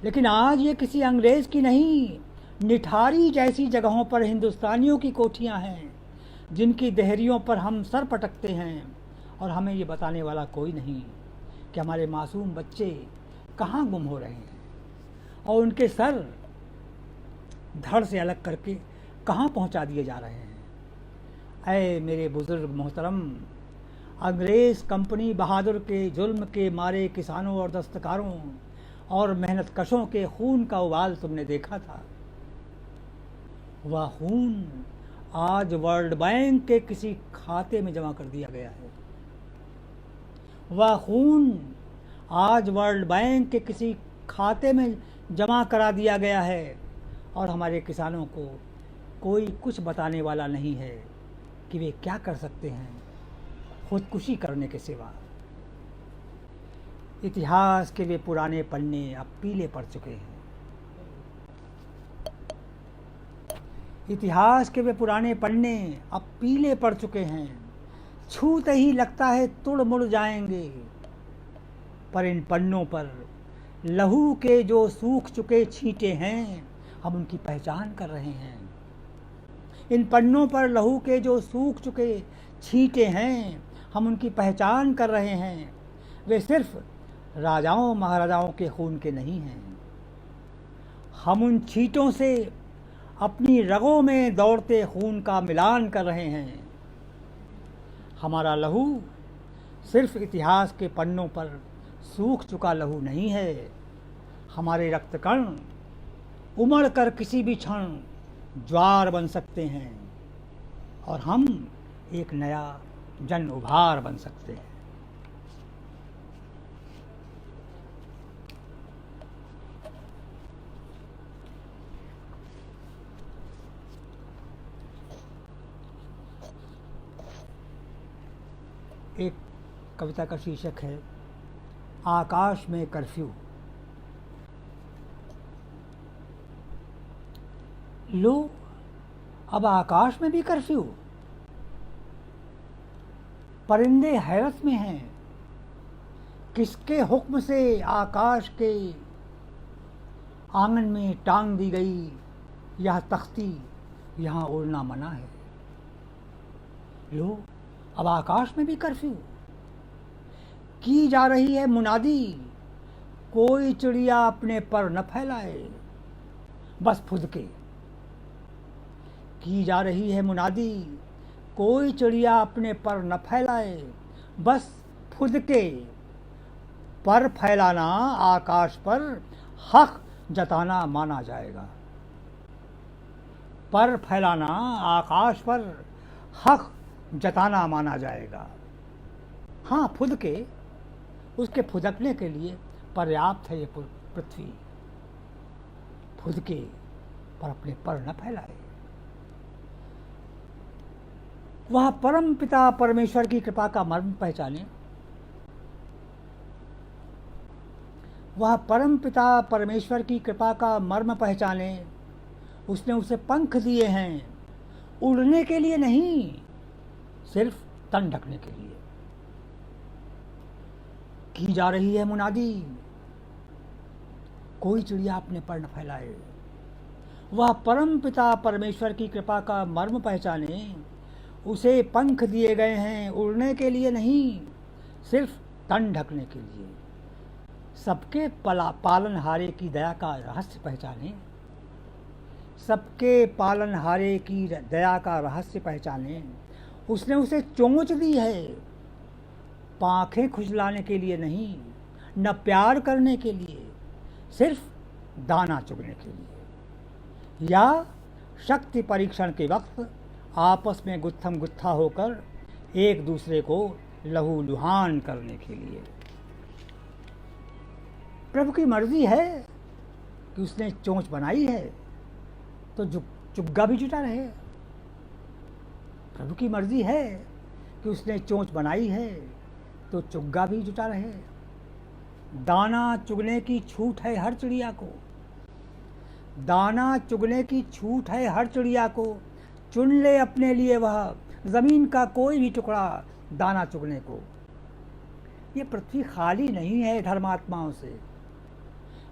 लेकिन आज ये किसी अंग्रेज की नहीं, निठारी जैसी जगहों पर हिंदुस्तानियों की कोठियां हैं, जिनकी देहरियों पर हम सर पटकते हैं और हमें ये बताने वाला कोई नहीं कि हमारे मासूम बच्चे कहाँ गुम हो रहे हैं और उनके सर धड़ से अलग करके कहाँ पहुँचा दिए जा रहे हैं। ऐ मेरे बुजुर्ग मोहतरम, अंग्रेज़ कंपनी बहादुर के जुल्म के मारे किसानों और दस्तकारों और मेहनत कशों के खून का उबाल तुमने देखा था। वह खून आज वर्ल्ड बैंक के किसी खाते में जमा कर दिया गया है। वह खून आज वर्ल्ड बैंक के किसी खाते में जमा करा दिया गया है और हमारे किसानों को कोई कुछ बताने वाला नहीं है कि वे क्या कर सकते हैं खुदकुशी करने के सिवा। इतिहास के वे पुराने पन्ने अब पीले पड़ चुके हैं। इतिहास के वे पुराने पन्ने अब पीले पड़ चुके हैं। छूते ही लगता है तुड़ मुड़ जाएंगे, पर इन पन्नों पर लहू के जो सूख चुके छींटे हैं, हम उनकी पहचान कर रहे हैं। इन पन्नों पर लहू के जो सूख चुके छींटे हैं, हम उनकी पहचान कर रहे हैं। वे सिर्फ राजाओं महाराजाओं के खून के नहीं हैं। हम उन छींटों से अपनी रगों में दौड़ते खून का मिलान कर रहे हैं। हमारा लहू सिर्फ इतिहास के पन्नों पर सूख चुका लहू नहीं है। हमारे रक्तकण उमड़ कर किसी भी क्षण ज्वार बन सकते हैं और हम एक नया जन उभार बन सकते हैं। एक कविता का शीर्षक है आकाश में कर्फ्यू। लो, अब आकाश में भी कर्फ्यू। परिंदे हैरत में हैं, किसके हुक्म से आकाश के आंगन में टांग दी गई यह तख्ती, यहाँ उड़ना मना है। लो, अब आकाश में भी कर्फ्यू। की जा रही है मुनादी, कोई चिड़िया अपने पर न फैलाए, बस फुदके। की जा रही है मुनादी, कोई चिड़िया अपने पर न फैलाए, बस फुदके। पर फैलाना आकाश पर हक जताना माना जाएगा। पर फैलाना आकाश पर हक जताना माना जाएगा। हाँ, फुदके, उसके फुदकने के लिए पर्याप्त है ये पृथ्वी। फुदके पर अपने पर न फैलाए। वह परम पिता परमेश्वर की कृपा का मर्म पहचाने। वह परम पिता परमेश्वर की कृपा का मर्म पहचाने। उसने उसे पंख दिए हैं, उड़ने के लिए नहीं, सिर्फ तन ढकने के लिए। की जा रही है मुनादी, कोई चिड़िया अपने पर न फैलाए। वह परम पिता परमेश्वर की कृपा का मर्म पहचाने। उसे पंख दिए गए हैं, उड़ने के लिए नहीं, सिर्फ तन ढकने के लिए। सबके पालनहारे की दया का रहस्य पहचाने। सबके पालनहारे की दया का रहस्य पहचाने। उसने उसे चोंच दी है, पाँखें खुजलाने के लिए नहीं, न प्यार करने के लिए, सिर्फ दाना चुगने के लिए, या शक्ति परीक्षण के वक्त आपस में गुत्थम गुत्था होकर एक दूसरे को लहूलुहान करने के लिए। प्रभु की मर्जी है कि उसने चोंच बनाई है तो चुग्गा भी जुटा रहे। प्रभु की मर्जी है कि उसने चोंच बनाई है तो चुग्गा भी जुटा रहे। दाना चुगने की छूट है हर चिड़िया को, दाना चुगने की छूट है हर चिड़िया को, चुन ले अपने लिए वह ज़मीन का कोई भी टुकड़ा दाना चुगने को। ये पृथ्वी खाली नहीं है धर्मात्माओं से,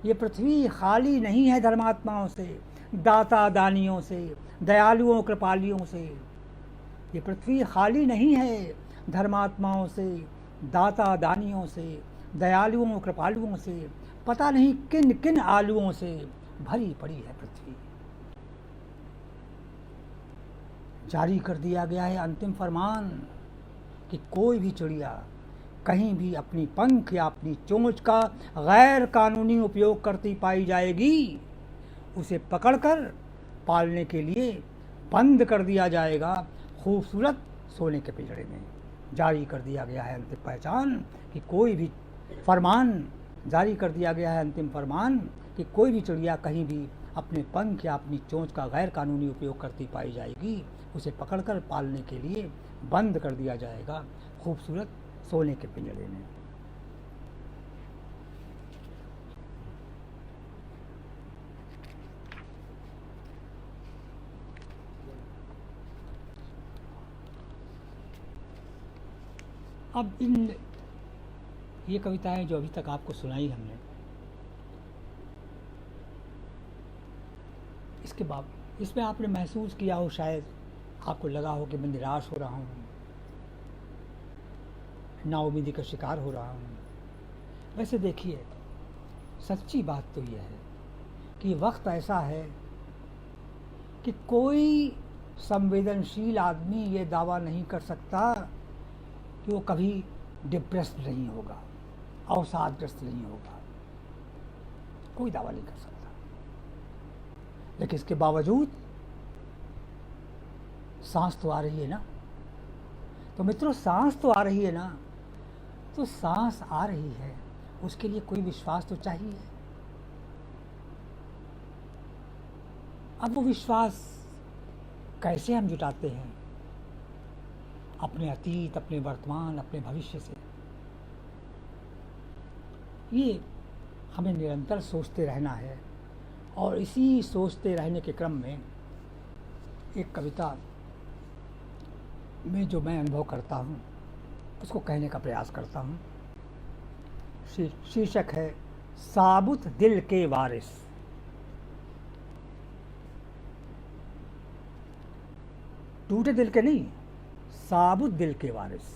ये पृथ्वी खाली नहीं है धर्मात्माओं से, दाता दानियों से, दयालुओं कृपालियों से। ये पृथ्वी खाली नहीं है धर्मात्माओं से, दाता दानियों से, दयालुओं कृपालुओं से, पता नहीं किन किन आलुओं से भरी पड़ी है पृथ्वी। जारी कर दिया गया है अंतिम फरमान कि कोई भी चिड़िया कहीं भी अपनी पंख या अपनी चोंच का गैर कानूनी उपयोग करती पाई जाएगी, उसे पकड़कर पालने के लिए बंद कर दिया जाएगा खूबसूरत सोने के पिंजरे में। जारी कर दिया गया है अंतिम पहचान कि कोई भी फरमान, जारी कर दिया गया है अंतिम फरमान कि कोई भी चिड़िया कहीं भी अपने पंख या अपनी चोंच का गैर कानूनी उपयोग करती पाई जाएगी, उसे पकड़कर पालने के लिए बंद कर दिया जाएगा खूबसूरत सोने के पिंजरे में। अब ये कविताएं जो अभी तक आपको सुनाई हमने, इसके बाद इसमें आपने महसूस किया हो, शायद आपको लगा हो कि मैं निराश हो रहा हूँ, नाउमीदी का शिकार हो रहा हूँ। वैसे देखिए, सच्ची बात तो यह है कि वक्त ऐसा है कि कोई संवेदनशील आदमी ये दावा नहीं कर सकता कि वो कभी डिप्रेस्ड नहीं होगा, अवसादग्रस्त नहीं होगा। कोई दावा नहीं कर सकता। लेकिन इसके बावजूद सांस तो आ रही है ना। तो मित्रों, सांस तो आ रही है ना, तो सांस आ रही है, उसके लिए कोई विश्वास तो चाहिए। अब वो विश्वास कैसे हम जुटाते हैं? अपने अतीत, अपने वर्तमान, अपने भविष्य से। ये हमें निरंतर सोचते रहना है। और इसी सोचते रहने के क्रम में एक कविता में जो मैं अनुभव करता हूँ उसको कहने का प्रयास करता हूँ। शीर्षक है साबुत दिल के वारिस। टूटे दिल के नहीं, साबुत दिल के वारिस।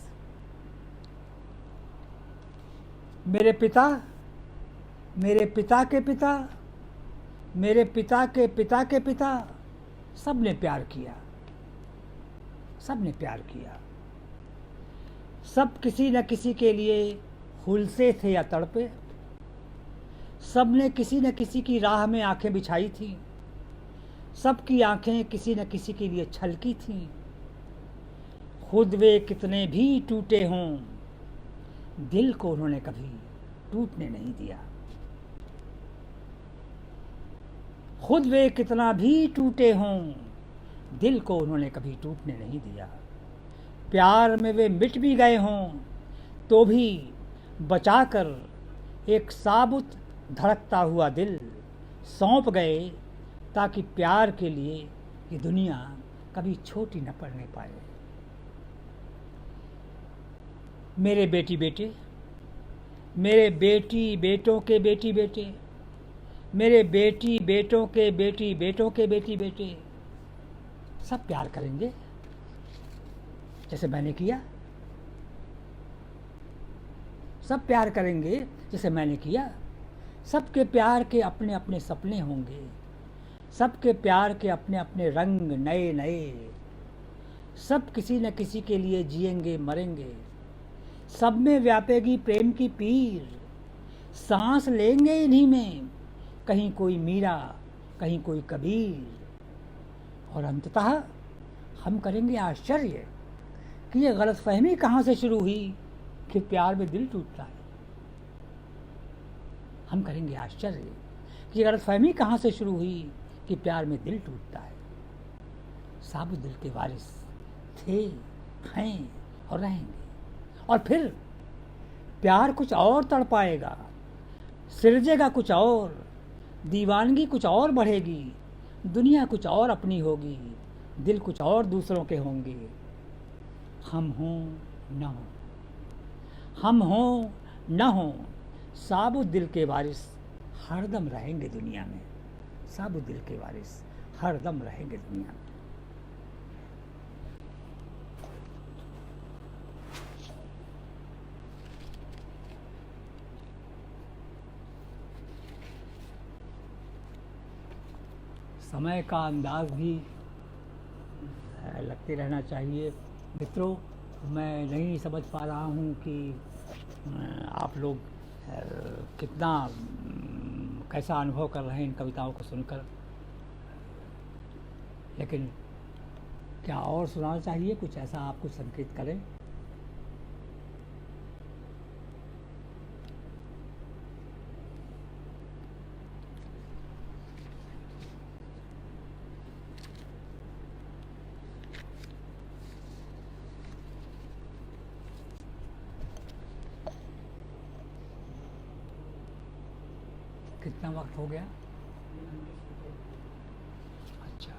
मेरे पिता, मेरे पिता के पिता, मेरे पिता के पिता के पिता, सब ने प्यार किया, सब ने प्यार किया। सब किसी न किसी के लिए हुलसे थे या तड़पे, सब ने किसी न किसी की राह में आंखें बिछाई थी, सबकी आंखें किसी न किसी के लिए छलकी थीं। खुद वे कितने भी टूटे हों, दिल को उन्होंने कभी टूटने नहीं दिया। खुद वे कितना भी टूटे हों, दिल को उन्होंने कभी टूटने नहीं दिया। प्यार में वे मिट भी गए हों तो भी बचाकर एक साबुत धड़कता हुआ दिल सौंप गए, ताकि प्यार के लिए ये दुनिया कभी छोटी न पड़ने पाए। मेरे बेटी बेटे, मेरे बेटी बेटों के बेटी बेटे, मेरे बेटी बेटों के बेटी बेटों के बेटी बेटे, सब प्यार करेंगे जैसे मैंने किया। सब प्यार करेंगे जैसे मैंने किया। सबके प्यार के अपने अपने सपने होंगे, सबके प्यार के अपने अपने रंग नए नए। सब किसी न किसी के लिए जिएंगे मरेंगे, सब में व्यापेगी प्रेम की पीर, सांस लेंगे इन्हीं में, कहीं कोई मीरा कहीं कोई कबीर। और अंततः हम करेंगे आश्चर्य कि ये गलतफहमी कहाँ से शुरू हुई कि प्यार में दिल टूटता है। हम करेंगे आश्चर्य कि ये गलतफहमी कहाँ से शुरू हुई कि प्यार में दिल टूटता है। साबुत दिल के वारिस थे, हैं और रहेंगे। और फिर प्यार कुछ और तड़पाएगा, सिरजेगा कुछ और, दीवानगी कुछ और बढ़ेगी, दुनिया कुछ और अपनी होगी, दिल कुछ और दूसरों के होंगे। हम हों न हों, हम हों न हों, साबुत दिल के वारिस हरदम रहेंगे दुनिया में। साबुत दिल के वारिस हरदम रहेंगे दुनिया में। समय का अंदाज़ भी लगते रहना चाहिए। मित्रों, मैं नहीं समझ पा रहा हूँ कि आप लोग कितना कैसा अनुभव कर रहे हैं इन कविताओं को सुनकर, लेकिन क्या और सुनाना चाहिए? कुछ ऐसा आप कुछ संकेत करें। कितना वक्त हो गया? अच्छा,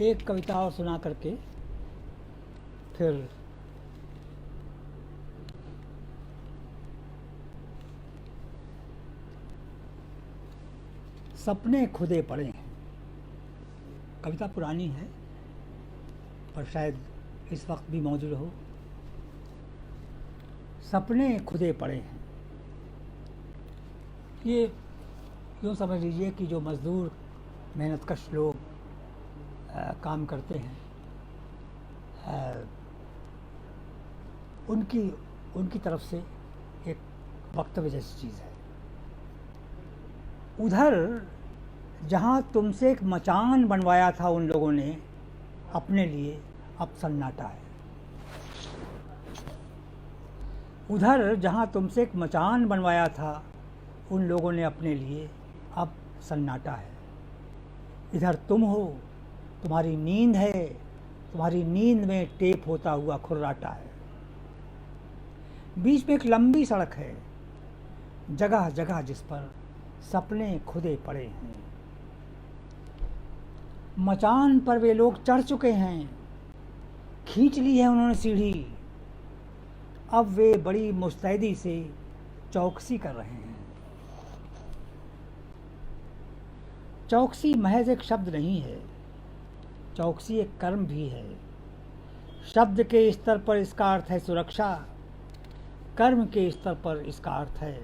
एक कविता और सुना करके फिर सपने खुदे पड़े हैं। कविता पुरानी है पर शायद इस वक्त भी मौजूद हो। सपने खुदे पड़े हैं। ये यूँ समझ लीजिए कि जो मज़दूर मेहनतकश लोग काम करते हैं, उनकी तरफ से एक वक्तव्य जैसी चीज़ है। उधर जहाँ तुमसे एक मचान बनवाया था उन लोगों ने अपने लिए, अब सन्नाटा है। उधर जहाँ तुमसे एक मचान बनवाया था उन लोगों ने अपने लिए, अब सन्नाटा है। इधर तुम हो, तुम्हारी नींद है, तुम्हारी नींद में टेप होता हुआ खुर्राटा है। बीच में एक लंबी सड़क है, जगह जगह जिस पर सपने खुदे पड़े हैं। मचान पर वे लोग चढ़ चुके हैं, खींच ली है उन्होंने सीढ़ी, अब वे बड़ी मुस्तैदी से चौकसी कर रहे हैं। चौकसी महज एक शब्द नहीं है, चौकसी एक कर्म भी है। शब्द के स्तर पर इसका अर्थ है सुरक्षा, कर्म के स्तर पर इसका अर्थ है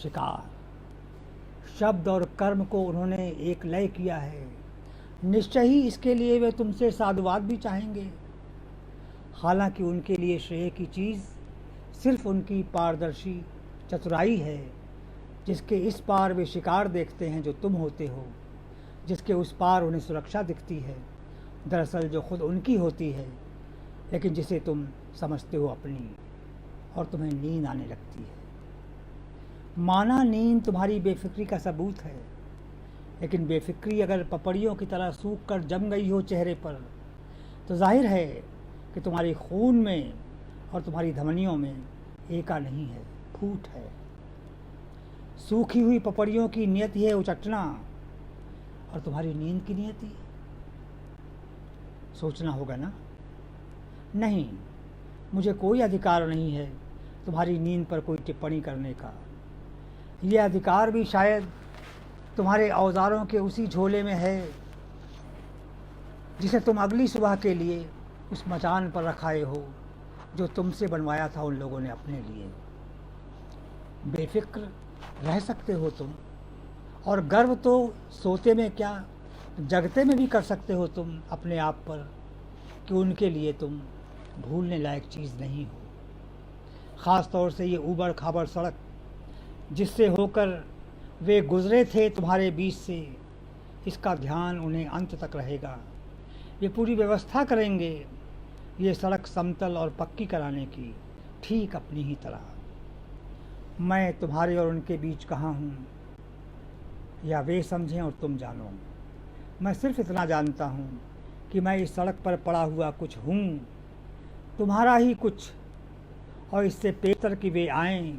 शिकार। शब्द और कर्म को उन्होंने एक लय किया है। निश्चय ही इसके लिए वे तुमसे साधुवाद भी चाहेंगे। हालांकि उनके लिए श्रेय की चीज़ सिर्फ उनकी पारदर्शी चतुराई है, जिसके इस पार वे शिकार देखते हैं जो तुम होते हो, जिसके उस पार उन्हें सुरक्षा दिखती है, दरअसल जो खुद उनकी होती है, लेकिन जिसे तुम समझते हो अपनी, और तुम्हें नींद आने लगती है। माना नींद तुम्हारी बेफिक्री का सबूत है, लेकिन बेफिक्री अगर पपड़ियों की तरह सूख कर जम गई हो चेहरे पर, तो जाहिर है कि तुम्हारे खून में और तुम्हारी धमनियों में एका नहीं है, फूट है। सूखी हुई पपड़ियों की नियति है उचटना, और तुम्हारी नींद की नियति सोचना होगा ना। नहीं, मुझे कोई अधिकार नहीं है तुम्हारी नींद पर कोई टिप्पणी करने का। यह अधिकार भी शायद तुम्हारे औजारों के उसी झोले में है जिसे तुम अगली सुबह के लिए उस मचान पर रखाए हो, जो तुमसे बनवाया था उन लोगों ने अपने लिए। बेफिक्र रह सकते हो तुम, और गर्व तो सोते में क्या जगते में भी कर सकते हो तुम अपने आप पर कि उनके लिए तुम भूलने लायक चीज़ नहीं हो। ख़ास तौर से ये ऊबड़ खाबड़ सड़क जिससे होकर वे गुज़रे थे तुम्हारे बीच से, इसका ध्यान उन्हें अंत तक रहेगा। ये पूरी व्यवस्था करेंगे ये सड़क समतल और पक्की कराने की, ठीक अपनी ही तरह। मैं तुम्हारे और उनके बीच कहाँ हूँ या वे समझें और तुम जानो। मैं सिर्फ इतना जानता हूँ कि मैं इस सड़क पर पड़ा हुआ कुछ हूँ, तुम्हारा ही कुछ, और इससे बेहतर कि वे आएँ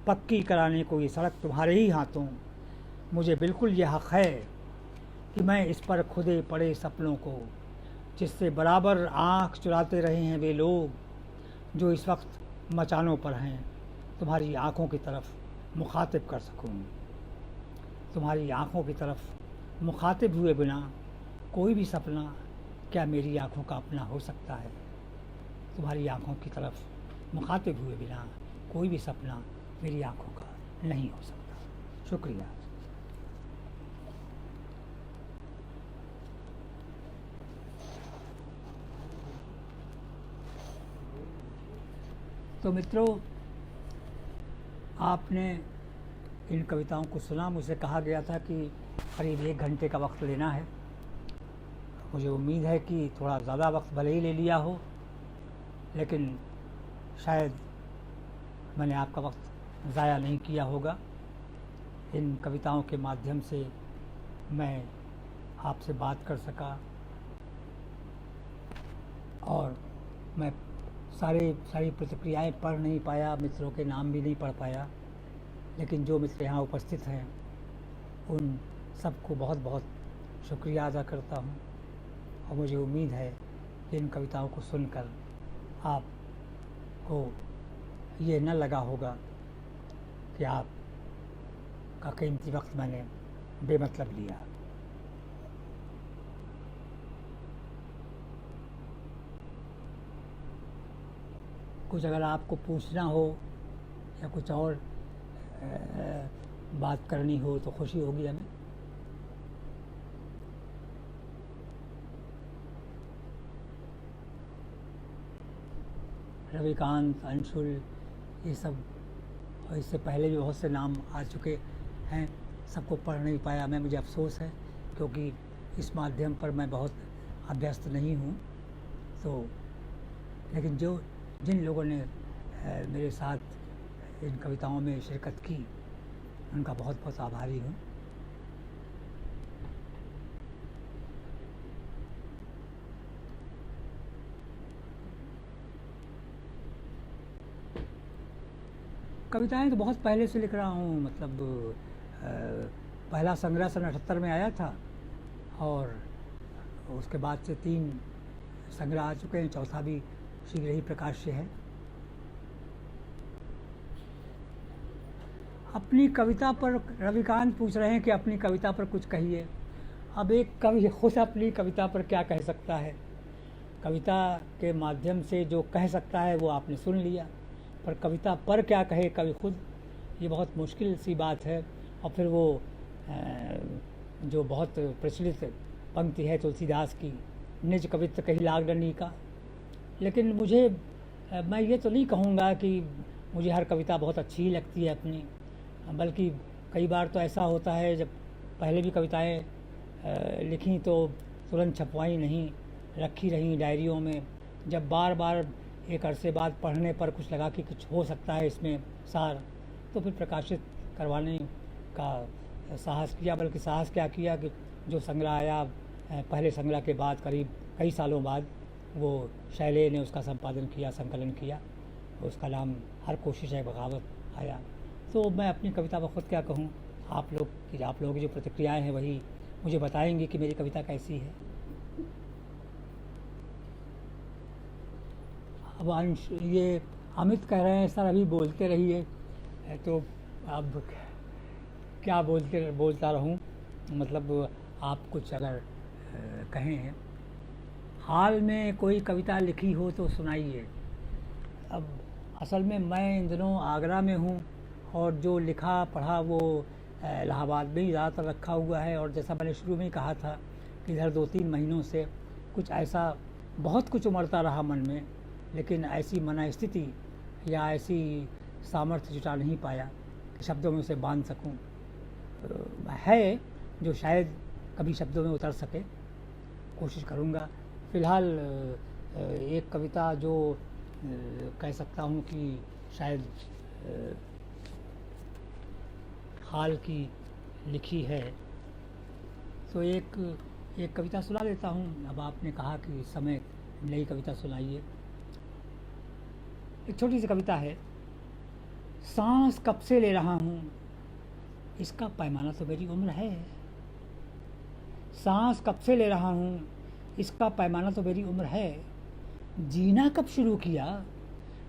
पक्की कराने को ये सड़क तुम्हारे ही हाथों। मुझे बिल्कुल यह हक़ है कि मैं इस पर खुदे पड़े सपनों को, जिससे बराबर आँख चुराते रहे हैं वे लोग जो इस वक्त मचानों पर हैं, तुम्हारी आँखों की तरफ मुखातिब कर सकूँ। तुम्हारी आँखों की तरफ मुखातिब हुए बिना कोई भी सपना क्या मेरी आँखों का अपना हो सकता है? तुम्हारी आँखों की तरफ मुखातिब हुए बिना कोई भी सपना मेरी आँखों का नहीं हो सकता। शुक्रिया। तो मित्रों, आपने इन कविताओं को सुना। मुझसे कहा गया था कि करीब 1 घंटे का वक्त लेना है। मुझे उम्मीद है कि थोड़ा ज़्यादा वक्त भले ही ले लिया हो, लेकिन शायद मैंने आपका वक्त ज़ाया नहीं किया होगा। इन कविताओं के माध्यम से मैं आपसे बात कर सका, और मैं सारी प्रतिक्रियाएं पढ़ नहीं पाया, मित्रों के नाम भी नहीं पढ़ पाया, लेकिन जो मित्र यहाँ उपस्थित हैं उन सबको बहुत बहुत शुक्रिया अदा करता हूँ। और मुझे उम्मीद है कि इन कविताओं को सुनकर आपको ये न लगा होगा कि आपका कीमती वक्त मैंने बेमतलब लिया। कुछ अगर आपको पूछना हो या कुछ और बात करनी हो तो खुशी होगी हमें। रविकांत, अंशुल, ये सब, और इससे पहले भी बहुत से नाम आ चुके हैं, सबको पढ़ नहीं पाया मैं। मुझे अफसोस है क्योंकि इस माध्यम पर मैं बहुत अभ्यस्त नहीं हूँ। तो लेकिन जिन लोगों ने मेरे साथ इन कविताओं में शिरकत की, उनका बहुत बहुत आभारी हूँ। कविताएं तो बहुत पहले से लिख रहा हूँ, मतलब पहला संग्रह सन 78 में आया था, और उसके बाद से 3 संग्रह आ चुके हैं, चौथा भी शीघ्र ही प्रकाश्य है। अपनी कविता पर रविकांत पूछ रहे हैं कि अपनी कविता पर कुछ कहिए। अब एक कवि खुद अपनी कविता पर क्या कह सकता है? कविता के माध्यम से जो कह सकता है वो आपने सुन लिया, पर कविता पर क्या कहे कवि खुद, ये बहुत मुश्किल सी बात है। और फिर वो जो बहुत प्रचलित पंक्ति है तुलसीदास की, निज कवित्व कही लागनी का। लेकिन मैं ये तो नहीं कहूँगा कि मुझे हर कविता बहुत अच्छी ही लगती है अपनी, बल्कि कई बार तो ऐसा होता है जब पहले भी कविताएं लिखी तो तुरंत छपवाई नहीं, रखी रहीं डायरियों में। जब बार बार एक अरसे बाद पढ़ने पर कुछ लगा कि कुछ हो सकता है इसमें सार, तो फिर प्रकाशित करवाने का साहस किया। बल्कि साहस क्या किया कि जो संग्रह आया पहले संग्रह के बाद करीब कई सालों बाद, वो शैले ने उसका संपादन किया, संकलन किया, उसका नाम हर कोशिश है बगावत आया। तो मैं अपनी कविता पर खुद क्या कहूँ, आप लोगों की जो प्रतिक्रियाएं हैं वही मुझे बताएंगे कि मेरी कविता कैसी है। अब ये अमित कह रहे हैं सर अभी बोलते रहिए, तो अब क्या बोलता रहूं, मतलब आप कुछ अगर कहें, हाल में कोई कविता लिखी हो तो सुनाइए। अब असल में मैं इन दिनों आगरा में हूँ और जो लिखा पढ़ा वो इलाहाबाद में ही ज़्यादातर रखा हुआ है। और जैसा मैंने शुरू में ही कहा था कि इधर 2-3 महीनों से कुछ ऐसा बहुत कुछ उमड़ता रहा मन में, लेकिन ऐसी मनस्थिति या ऐसी सामर्थ्य जुटा नहीं पाया कि शब्दों में उसे बांध सकूं। है जो शायद कभी शब्दों में उतर सके, कोशिश करूंगा। फ़िलहाल एक कविता जो कह सकता हूँ कि शायद हाल की लिखी है, तो एक कविता सुना देता हूँ। अब आपने कहा कि इस समय नई कविता सुनाइए। एक छोटी सी कविता है। सांस कब से ले रहा हूँ, इसका पैमाना तो मेरी उम्र है। सांस कब से ले रहा हूँ, इसका पैमाना तो मेरी उम्र है। जीना कब शुरू किया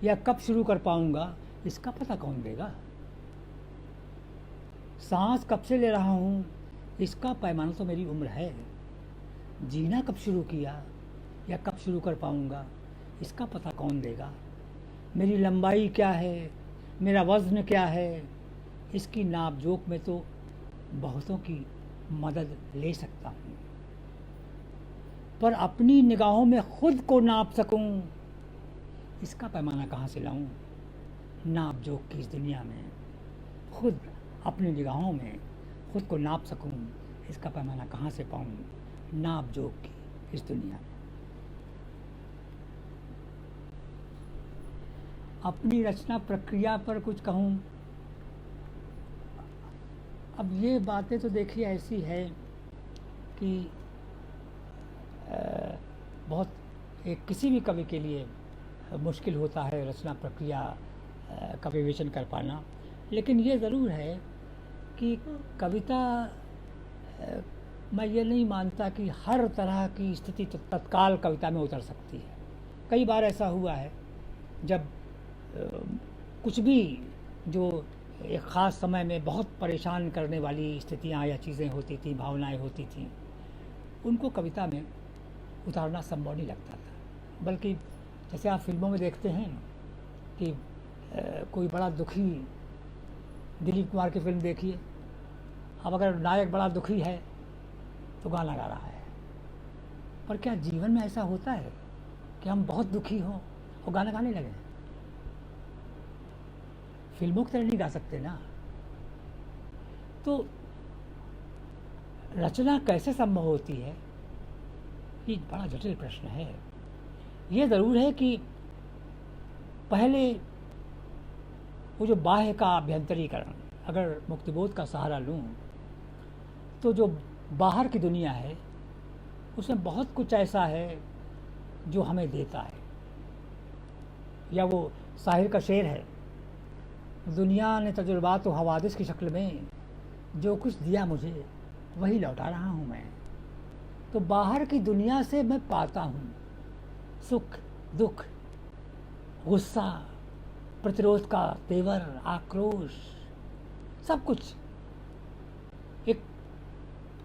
या कब शुरू कर पाऊँगा, इसका पता कौन देगा। सांस कब से ले रहा हूँ, इसका पैमाना तो मेरी उम्र है। जीना कब शुरू किया या कब शुरू कर पाऊँगा, इसका पता कौन देगा। मेरी लंबाई क्या है, मेरा वज़न क्या है, इसकी नाप जोख में तो बहुतों की मदद ले सकता हूँ, पर अपनी निगाहों में खुद को नाप सकूँ, इसका पैमाना कहाँ से लाऊं। नाप जोख की इस दुनिया में खुद अपनी निगाहों में खुद को नाप सकूं, इसका पैमाना कहाँ से पाऊं। नाप जोख की इस दुनिया में अपनी रचना प्रक्रिया पर कुछ कहूं। अब ये बातें तो देखिए ऐसी है कि बहुत एक किसी भी कवि के लिए मुश्किल होता है रचना प्रक्रिया का विवेचन कर पाना, लेकिन ये ज़रूर है कि कविता मैं ये नहीं मानता कि हर तरह की स्थिति तो तत्काल कविता में उतर सकती है। कई बार ऐसा हुआ है जब कुछ भी जो एक ख़ास समय में बहुत परेशान करने वाली स्थितियाँ या चीज़ें होती थी, भावनाएं होती थी, उनको कविता में उतारना संभव नहीं लगता था। बल्कि जैसे आप फिल्मों में देखते हैं कि कोई बड़ा दुखी, दिलीप कुमार की फिल्म देखिए, अब अगर नायक बड़ा दुखी है तो गाना गा रहा है, पर क्या जीवन में ऐसा होता है कि हम बहुत दुखी हों और गाना गाने लगें? फिल्मों की तरह नहीं गा सकते ना। तो रचना कैसे संभव होती है, ये बड़ा जटिल प्रश्न है। ये ज़रूर है कि पहले वो जो बाह्य का आभ्यंतरीकरण, अगर मुक्तिबोध का सहारा लूँ तो जो बाहर की दुनिया है उसमें बहुत कुछ ऐसा है जो हमें देता है। या वो शाहिर का शेर है, दुनिया ने तजुर्बात व हवादिस की शक्ल में जो कुछ दिया मुझे वही लौटा रहा हूँ मैं। तो बाहर की दुनिया से मैं पाता हूँ सुख, दुख, गुस्सा, प्रतिरोध का तेवर, आक्रोश, सब कुछ एक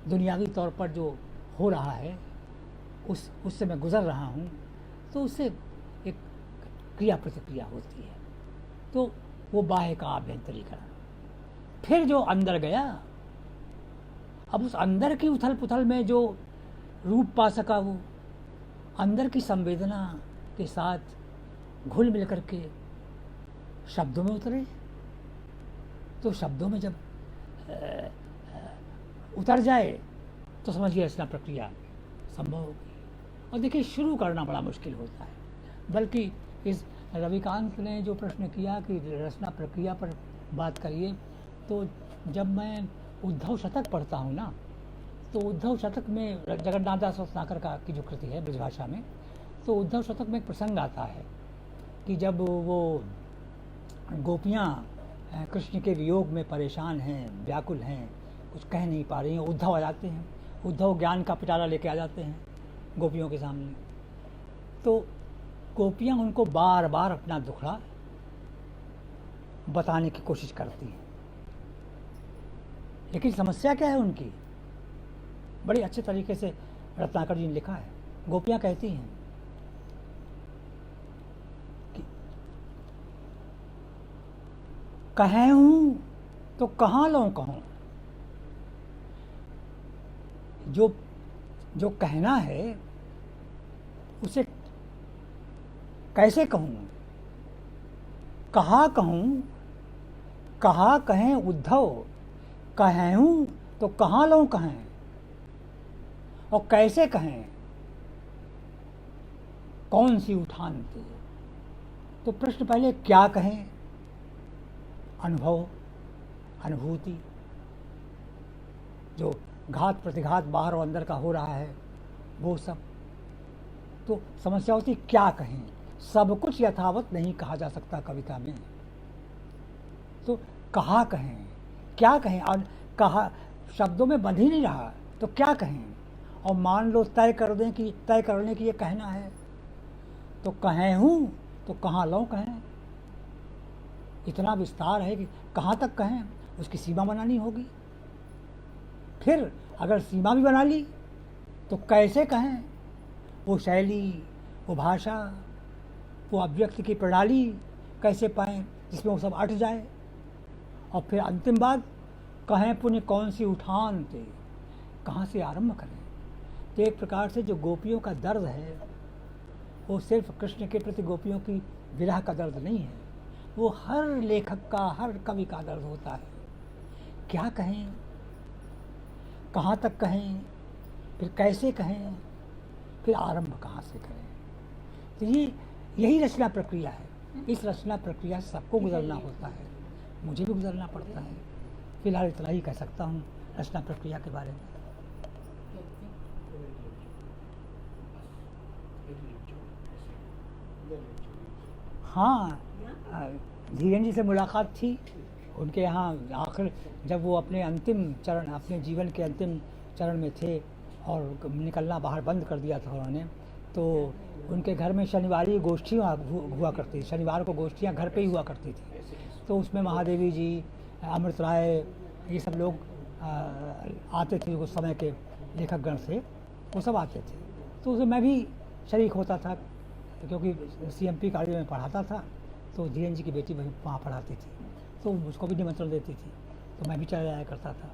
दुनियावी तौर पर जो हो रहा है उससे मैं गुज़र रहा हूँ, तो उससे एक क्रिया प्रतिक्रिया होती है। तो वो बाह्य का आभ्यंतरीकरण। फिर जो अंदर गया, अब उस अंदर की उथल पुथल में जो रूप पा सका, वो अंदर की संवेदना के साथ घुल मिल करके शब्दों में उतरे। तो शब्दों में जब उतर जाए तो समझिए रचना प्रक्रिया संभव होगी। और देखिए, शुरू करना बड़ा मुश्किल होता है। बल्कि इस रविकांत ने जो प्रश्न किया कि रचना प्रक्रिया पर बात करिए, तो जब मैं उद्धव शतक पढ़ता हूँ ना, तो उद्धव शतक में जगन्नाथ दास रत्नाकर का की जो कृति है ब्रजभाषा में, तो उद्धव शतक में एक प्रसंग आता है कि जब वो गोपियाँ कृष्ण के वियोग में परेशान हैं, व्याकुल हैं, कुछ कह नहीं पा रही हैं, उद्धव आ जाते हैं। उद्धव ज्ञान का पिटारा लेके आ जाते हैं गोपियों के सामने। तो गोपियाँ उनको बार बार अपना दुखड़ा बताने की कोशिश करती हैं, लेकिन समस्या क्या है उनकी, बड़ी अच्छे तरीके से रत्नाकर जी ने लिखा है। गोपियाँ कहती हैं कि कहें हूँ तो कहाँ लऊँ कहूँ। जो जो कहना है उसे कैसे कहूँ, कहाँ कहूँ, कहाँ कहें उद्धव, कहें हूँ तो कहाँ लऊँ कहें, और कैसे कहें, कौन सी उठान थी। तो प्रश्न पहले क्या कहें, अनुभव, अनुभूति, जो घात प्रतिघात बाहर और अंदर का हो रहा है वो सब। तो समस्या होती क्या कहें, सब कुछ यथावत नहीं कहा जा सकता कविता में। तो कहाँ कहें, क्या कहें, और कहा शब्दों में बंध ही नहीं रहा तो क्या कहें। और मान लो तय करने की ये कहना है तो कहें हूँ तो कहाँ लऊँ कहें। इतना विस्तार है कि कहाँ तक कहें, उसकी सीमा बनानी होगी। फिर अगर सीमा भी बना ली तो कैसे कहें, वो शैली, वो भाषा, वो अभिव्यक्ति की प्रणाली कैसे पाएं जिसमें वो सब अट जाए। और फिर अंतिम बात, कहें पुण्य कौन सी उठान थे, कहाँ से आरंभ करें। तो एक प्रकार से जो गोपियों का दर्द है वो सिर्फ कृष्ण के प्रति गोपियों की विरह का दर्द नहीं है, वो हर लेखक का, हर कवि का दर्द होता है। क्या कहें, कहाँ तक कहें, फिर कैसे कहें, फिर आरंभ कहाँ से करें। तो यही रचना प्रक्रिया है। इस रचना प्रक्रिया से सबको गुजरना होता है, मुझे भी गुजरना पड़ता है। फिलहाल इतना ही कह सकता हूँ रचना प्रक्रिया के बारे में। हाँ, धीरेन जी से मुलाकात थी उनके यहाँ आखिर जब वो अपने जीवन के अंतिम चरण में थे और निकलना बाहर बंद कर दिया था उन्होंने। तो उनके घर में शनिवारी गोष्ठियाँ हुआ करती थी, शनिवार को गोष्ठियाँ घर पे ही हुआ करती थी। तो उसमें महादेवी जी, अमृत राय, ये सब लोग आते थे उस समय के लेखकगण से, वो सब आते थे। तो उसमें मैं भी शरीक होता था क्योंकि CMP कॉलेज में पढ़ाता था। तो धीरेन जी की बेटी वहाँ पढ़ाती थी तो उसको भी निमंत्रण देती थी, तो मैं भी चला जाया करता था।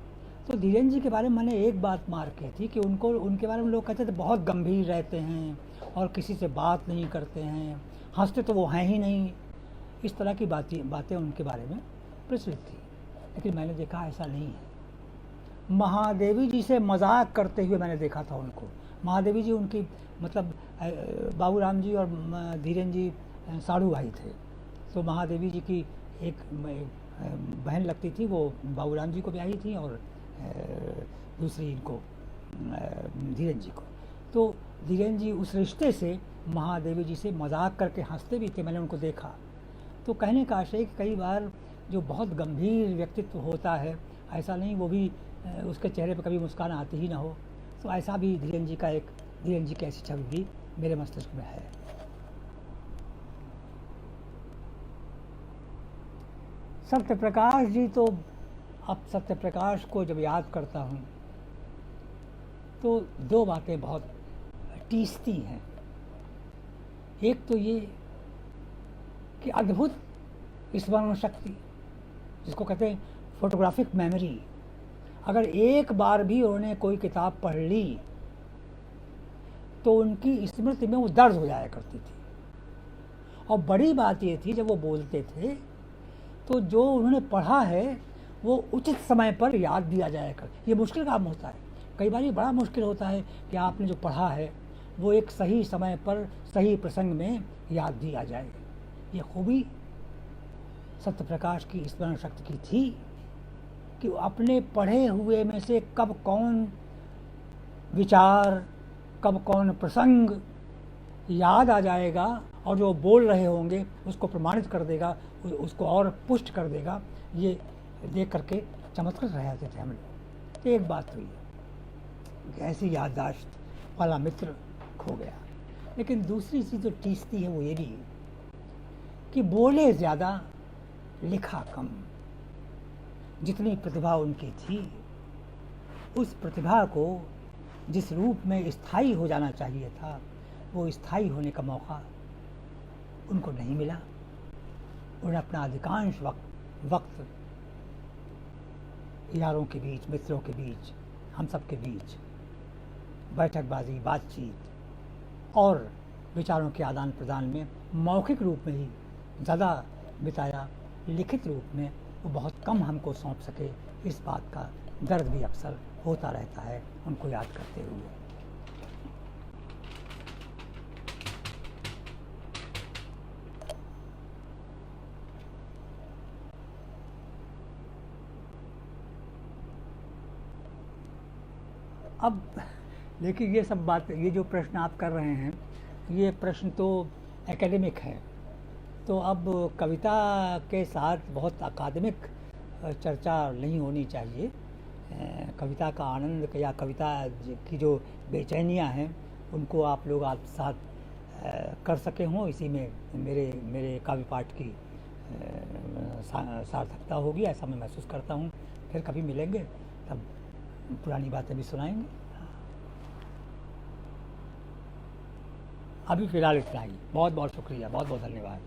तो धीरेन जी के बारे में मैंने एक बात मार्क की थी कि उनके बारे में लोग कहते थे बहुत गंभीर रहते हैं और किसी से बात नहीं करते हैं, हंसते तो वो हैं ही नहीं। इस तरह की बातें उनके बारे में प्रचलित थी। लेकिन मैंने देखा ऐसा नहीं है। महादेवी जी से मजाक करते हुए मैंने देखा था उनको। महादेवी जी उनकी मतलब बाबूराम जी और धीरेन जी साड़ू भाई थे। तो महादेवी जी की एक बहन लगती थी, वो बाबूराम जी को ब्याही थी और दूसरी इनको धीरेन जी को। तो धीरेन जी उस रिश्ते से महादेवी जी से मजाक करके हंसते भी थे, मैंने उनको देखा। तो कहने का आशय कि कई बार जो बहुत गंभीर व्यक्तित्व होता है, ऐसा नहीं वो भी उसके चेहरे पर कभी मुस्कान आती ही ना हो। तो ऐसा भी धीरेन जी की ऐसी छवि भी मेरे मस्तिष्क में है। सत्यप्रकाश जी, तो अब सत्यप्रकाश को जब याद करता हूँ तो दो बातें बहुत टीसती हैं। एक तो ये कि अद्भुत स्मरण शक्ति, जिसको कहते हैं फोटोग्राफिक मेमोरी। अगर एक बार भी उन्होंने कोई किताब पढ़ ली तो उनकी स्मृति में वो दर्ज हो जाया करती थी। और बड़ी बात ये थी जब वो बोलते थे तो जो उन्होंने पढ़ा है वो उचित समय पर याद दिया जाया कर। ये मुश्किल काम होता है, कई बार ये बड़ा मुश्किल होता है कि आपने जो पढ़ा है वो एक सही समय पर सही प्रसंग में याद दिया जाए। ये खूबी सत्यप्रकाश की स्मरण शक्ति की थी कि अपने पढ़े हुए में से कब कौन विचार, कब कौन प्रसंग याद आ जाएगा और जो बोल रहे होंगे उसको प्रमाणित कर देगा, उसको और पुष्ट कर देगा। ये देख करके चमत्कृत रह जाते थे हम लोग। तो एक बात हुई कि ऐसी याददाश्त वाला मित्र खो गया। लेकिन दूसरी चीज़ जो टीसती है वो ये भी कि बोले ज़्यादा, लिखा कम। जितनी प्रतिभा उनकी थी उस प्रतिभा को जिस रूप में स्थायी हो जाना चाहिए था वो स्थायी होने का मौका उनको नहीं मिला। उन्होंने अपना अधिकांश वक्त वक्त यारों के बीच, मित्रों के बीच, हम सब के बीच बैठकबाजी, बातचीत और विचारों के आदान प्रदान में मौखिक रूप में ही ज़्यादा बिताया, लिखित रूप में वो बहुत कम हमको सौंप सके, इस बात का दर्द भी अक्सर होता रहता है उनको याद करते हुए। अब देखिए, ये सब बात, ये जो प्रश्न आप कर रहे हैं, ये प्रश्न तो एकेडमिक है। तो अब कविता के साथ बहुत अकादमिक चर्चा नहीं होनी चाहिए। कविता का आनंद या कविता की जो बेचैनियाँ हैं उनको आप लोग आप साथ कर सके हों, इसी में मेरे काव्य पाठ की सार्थकता होगी, ऐसा मैं महसूस करता हूँ। फिर कभी मिलेंगे तब पुरानी बातें भी सुनाएंगे। अभी फ़िलहाल इतना ही। बहुत बहुत शुक्रिया, बहुत बहुत धन्यवाद।